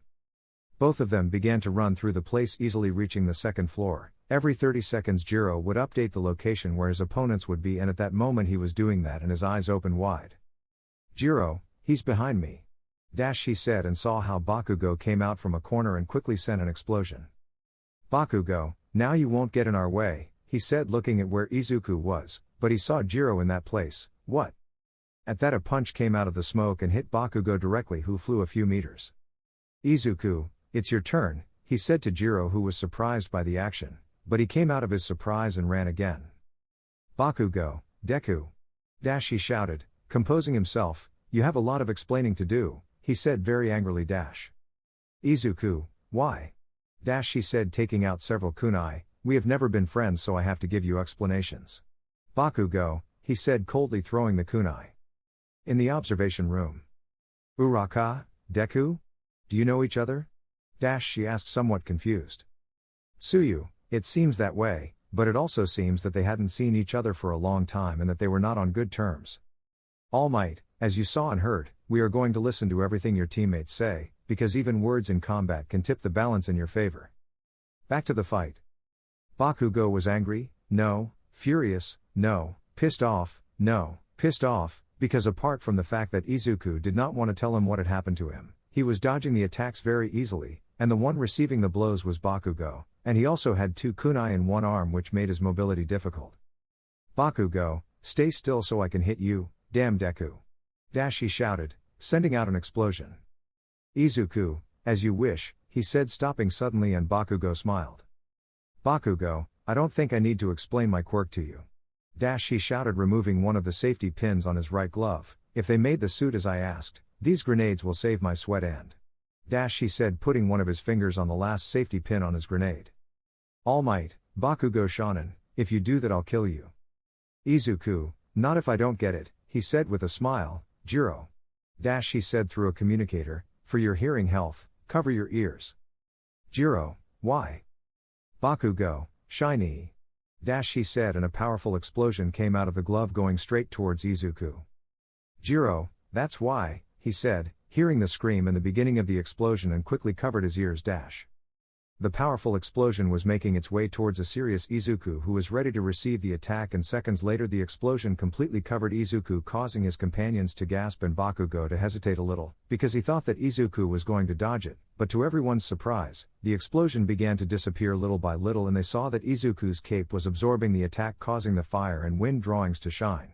Both of them began to run through the place easily reaching the 2nd floor, every 30 seconds Jiro would update the location where his opponents would be and at that moment he was doing that and his eyes opened wide. Jiro, he's behind me. He said and saw how Bakugo came out from a corner and quickly sent an explosion. Bakugo, now you won't get in our way, he said looking at where Izuku was, but he saw Jiro in that place, what? At that a punch came out of the smoke and hit Bakugo directly, who flew a few meters. Izuku, it's your turn, he said to Jiro, who was surprised by the action, but he came out of his surprise and ran again. Bakugo, Deku. He shouted, composing himself, you have a lot of explaining to do, he said very angrily. Izuku, why? He said, taking out several kunai, we have never been friends, so I have to give you explanations. Bakugo, he said coldly, throwing the kunai. In the observation room. Uraka, Deku? Do you know each other? She asked, somewhat confused. Tsuyu, it seems that way, but it also seems that they hadn't seen each other for a long time and that they were not on good terms. All Might, as you saw and heard, we are going to listen to everything your teammates say, because even words in combat can tip the balance in your favor. Back to the fight. Bakugo was angry, no, furious, no, pissed off, no, pissed off, because apart from the fact that Izuku did not want to tell him what had happened to him, he was dodging the attacks very easily, and the one receiving the blows was Bakugo, and he also had 2 kunai in one arm, which made his mobility difficult. Bakugo, stay still so I can hit you, damn Deku. He shouted, sending out an explosion. Izuku, as you wish, he said, stopping suddenly, and Bakugo smiled. Bakugo, I don't think I need to explain my quirk to you. He shouted, removing one of the safety pins on his right glove, if they made the suit as I asked, these grenades will save my sweat and. He said, putting one of his fingers on the last safety pin on his grenade. All Might, Bakugo Shonen, if you do that I'll kill you. Izuku, not if I don't get it, he said with a smile. Jiro. He said through a communicator, for your hearing health, cover your ears. Jiro, why? Bakugo, shiny. He said, and a powerful explosion came out of the glove going straight towards Izuku. Jiro, that's why, he said, hearing the scream and the beginning of the explosion, and quickly covered his ears. The powerful explosion was making its way towards a serious Izuku, who was ready to receive the attack, and seconds later the explosion completely covered Izuku, causing his companions to gasp and Bakugo to hesitate a little, because he thought that Izuku was going to dodge it, but to everyone's surprise, the explosion began to disappear little by little, and they saw that Izuku's cape was absorbing the attack, causing the fire and wind drawings to shine.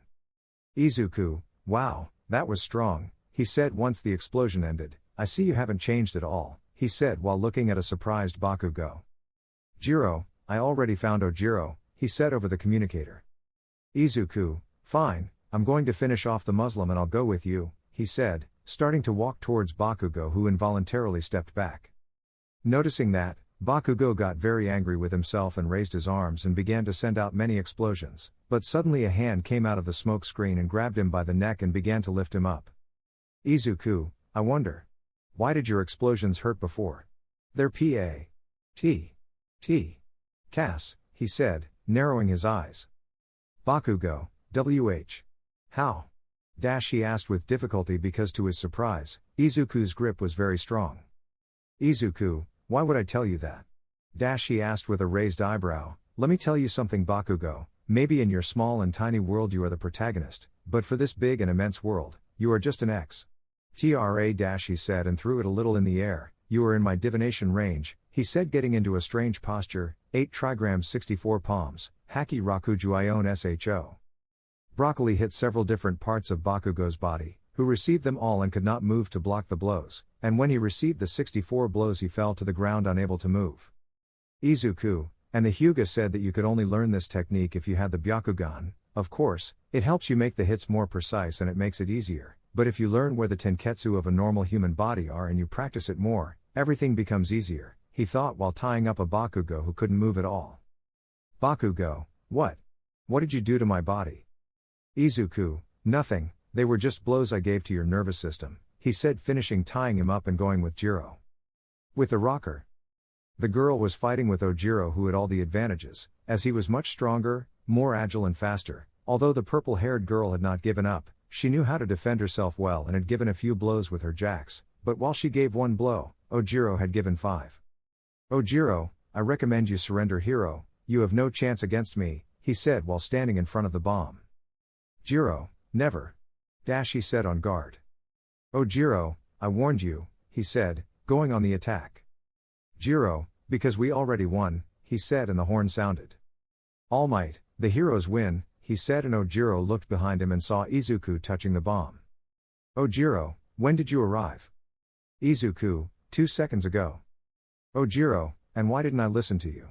Izuku, wow, that was strong, he said once the explosion ended. I see you haven't changed at all, he said while looking at a surprised Bakugo. Jiro, I already found Ojiro, he said over the communicator. Izuku, fine, I'm going to finish off the Muslim and I'll go with you, he said, starting to walk towards Bakugo, who involuntarily stepped back. Noticing that, Bakugo got very angry with himself and raised his arms and began to send out many explosions, but suddenly a hand came out of the smoke screen and grabbed him by the neck and began to lift him up. Izuku, I wonder. Why did your explosions hurt before? They're P.A.T. Cass, he said, narrowing his eyes. Bakugo, W.H. How? He asked with difficulty, because to his surprise, Izuku's grip was very strong. Izuku, why would I tell you that? He asked with a raised eyebrow. Let me tell you something, Bakugo, maybe in your small and tiny world you are the protagonist, but for this big and immense world, you are just an X. He said, and threw it a little in the air. You are in my divination range, he said, getting into a strange posture. 8 trigrams 64 palms, Haki Rakujuion Sho. Broccoli hit several different parts of Bakugo's body, who received them all and could not move to block the blows, and when he received the 64 blows he fell to the ground unable to move. Izuku, and the Hyuga said that you could only learn this technique if you had the Byakugan. Of course, it helps you make the hits more precise and it makes it easier. But if you learn where the tenketsu of a normal human body are and you practice it more, everything becomes easier, he thought while tying up a Bakugo who couldn't move at all. Bakugo, what? What did you do to my body? Izuku, nothing, they were just blows I gave to your nervous system, he said, finishing tying him up and going with Jiro. With the rocker. The girl was fighting with Ojiro, who had all the advantages, as he was much stronger, more agile and faster. Although the purple-haired girl had not given up, she knew how to defend herself well and had given a few blows with her jacks, but while she gave 1 blow, Ojiro had given 5. Ojiro, I recommend you surrender, hero, you have no chance against me, he said while standing in front of the bomb. Jiro, never. He said, on guard. Ojiro, I warned you, he said, going on the attack. Jiro, because we already won, he said, and the horn sounded. All Might, the heroes win, he said, and Ojiro looked behind him and saw Izuku touching the bomb. Ojiro, when did you arrive? Izuku, 2 seconds ago. Ojiro, and why didn't I listen to you?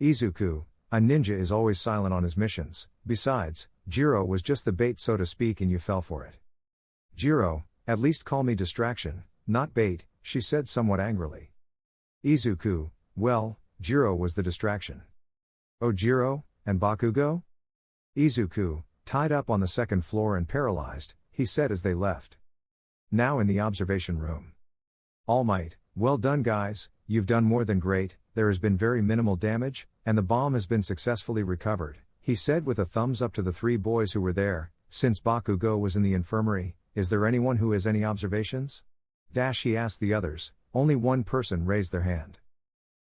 Izuku, a ninja is always silent on his missions, besides, Jiro was just the bait so to speak and you fell for it. Jiro, at least call me distraction, not bait, she said somewhat angrily. Izuku, well, Jiro was the distraction. Ojiro, and Bakugo? Izuku, tied up on the second floor and paralyzed, he said as they left. Now in the observation room. All Might, well done guys, you've done more than great, there has been very minimal damage, and the bomb has been successfully recovered, he said with a thumbs up to the 3 boys who were there. Since Bakugo was in the infirmary, is there anyone who has any observations? He asked the others. Only one person raised their hand.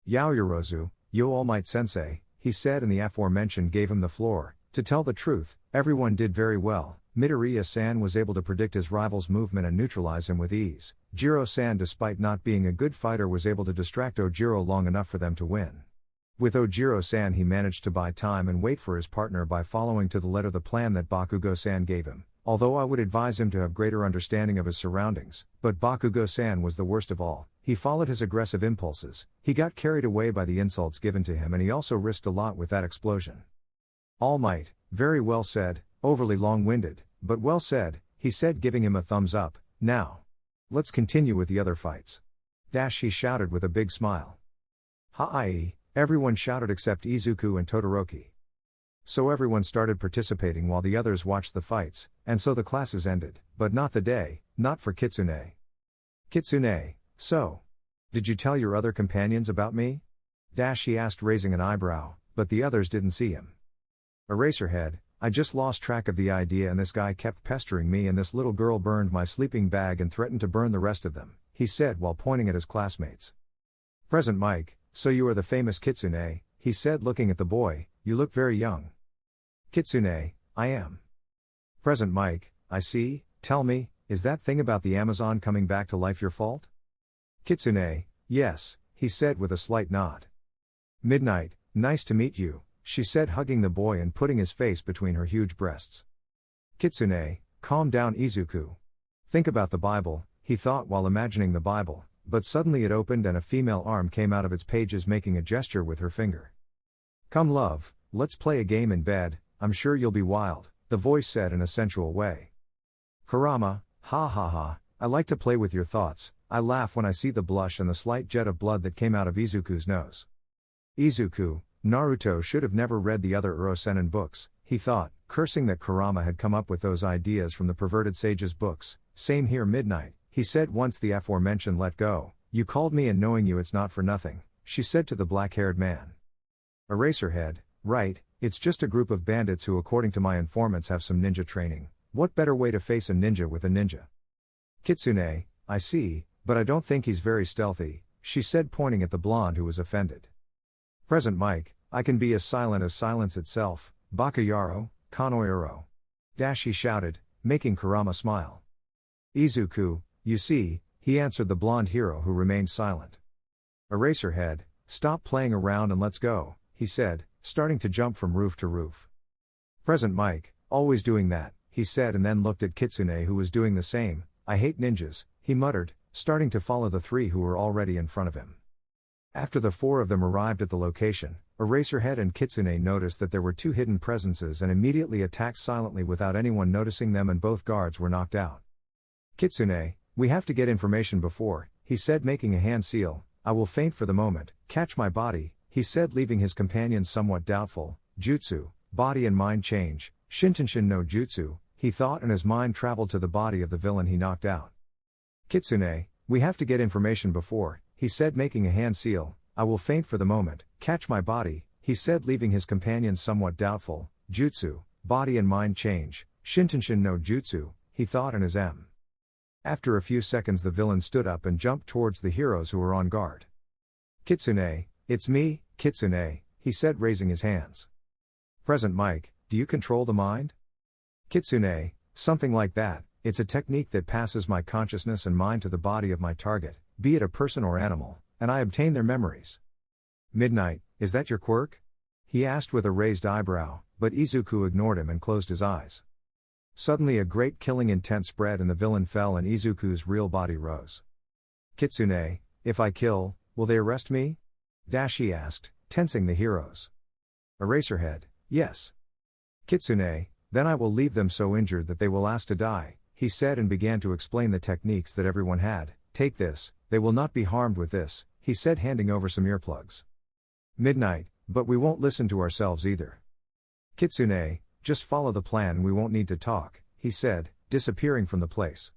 Yaoyorozu, yo All Might sensei, he said, and the aforementioned gave him the floor. To tell the truth, everyone did very well. Midoriya-san was able to predict his rival's movement and neutralize him with ease. Jiro-san, despite not being a good fighter, was able to distract Ojiro long enough for them to win. With Ojiro-san he managed to buy time and wait for his partner by following to the letter the plan that Bakugo-san gave him, although I would advise him to have greater understanding of his surroundings, but Bakugo-san was the worst of all. He followed his aggressive impulses, he got carried away by the insults given to him, and he also risked a lot with that explosion. All Might, very well said, overly long-winded, but well said, he said, giving him a thumbs up. Now, let's continue with the other fights. He shouted with a big smile. Ha-i, everyone shouted except Izuku and Todoroki. So everyone started participating while the others watched the fights, and so the classes ended, but not the day, not for Kitsune. Kitsune, so. Did you tell your other companions about me? He asked, raising an eyebrow, but the others didn't see him. Eraserhead, I just lost track of the idea and this guy kept pestering me and this little girl burned my sleeping bag and threatened to burn the rest of them, he said while pointing at his classmates. Present Mike, so you are the famous Kitsune, he said looking at the boy, you look very young. Kitsune, I am. Present Mike, I see, tell me, is that thing about the Amazon coming back to life your fault? Kitsune, yes, he said with a slight nod. Midnight, nice to meet you, she said, hugging the boy and putting his face between her huge breasts. Kitsune, calm down Izuku. Think about the Bible, he thought while imagining the Bible, but suddenly it opened and a female arm came out of its pages making a gesture with her finger. Come love, let's play a game in bed, I'm sure you'll be wild, the voice said in a sensual way. Kurama, ha ha ha, I like to play with your thoughts, I laugh when I see the blush and the slight jet of blood that came out of Izuku's nose. Izuku, Naruto should have never read the other Urosenin books, he thought, cursing that Kurama had come up with those ideas from the perverted sage's books. Same here Midnight, he said once the aforementioned let go. You called me and knowing you it's not for nothing, she said to the black-haired man. Eraserhead, right, it's just a group of bandits who according to my informants have some ninja training. What better way to face a ninja with a ninja? Kitsune, I see, but I don't think he's very stealthy, she said pointing at the blonde who was offended. Present Mike, I can be as silent as silence itself, Bakayaro, Kanoyoro. He shouted, making Kurama smile. Izuku, you see, he answered the blonde hero who remained silent. Eraserhead, stop playing around and let's go, he said, starting to jump from roof to roof. Present Mike, always doing that, he said and then looked at Kitsune who was doing the same. I hate ninjas, he muttered, starting to follow the 3 who were already in front of him. After the 4 of them arrived at the location, Eraserhead and Kitsune noticed that there were 2 hidden presences and immediately attacked silently without anyone noticing them, and both guards were knocked out. Kitsune, we have to get information before, he said making a hand seal. I will faint for the moment, catch my body, he said leaving his companions somewhat doubtful. Jutsu, body and mind change, Shintenshin no Jutsu, he thought, and his mind traveled to the body of the villain he knocked out. Kitsune, we have to get information before, he said making a hand seal. I will faint for the moment, catch my body, he said leaving his companions somewhat doubtful. Jutsu, body and mind change, Shintenshin no Jutsu, he thought, and his M. After a few seconds the villain stood up and jumped towards the heroes who were on guard. Kitsune, it's me, Kitsune, he said raising his hands. Present Mike, do you control the mind? Kitsune, something like that, it's a technique that passes my consciousness and mind to the body of my target, be it a person or animal, and I obtain their memories. Midnight, is that your quirk? he asked with a raised eyebrow, but Izuku ignored him and closed his eyes. Suddenly a great killing intent spread and the villain fell and Izuku's real body rose. Kitsune, if I kill, will they arrest me? He asked, tensing the heroes. Eraserhead, yes. Kitsune, then I will leave them so injured that they will ask to die, he said and began to explain the techniques that everyone had. Take this, they will not be harmed with this, he said handing over some earplugs. Midnight, but we won't listen to ourselves either. Kitsune, just follow the plan and we won't need to talk, he said, disappearing from the place.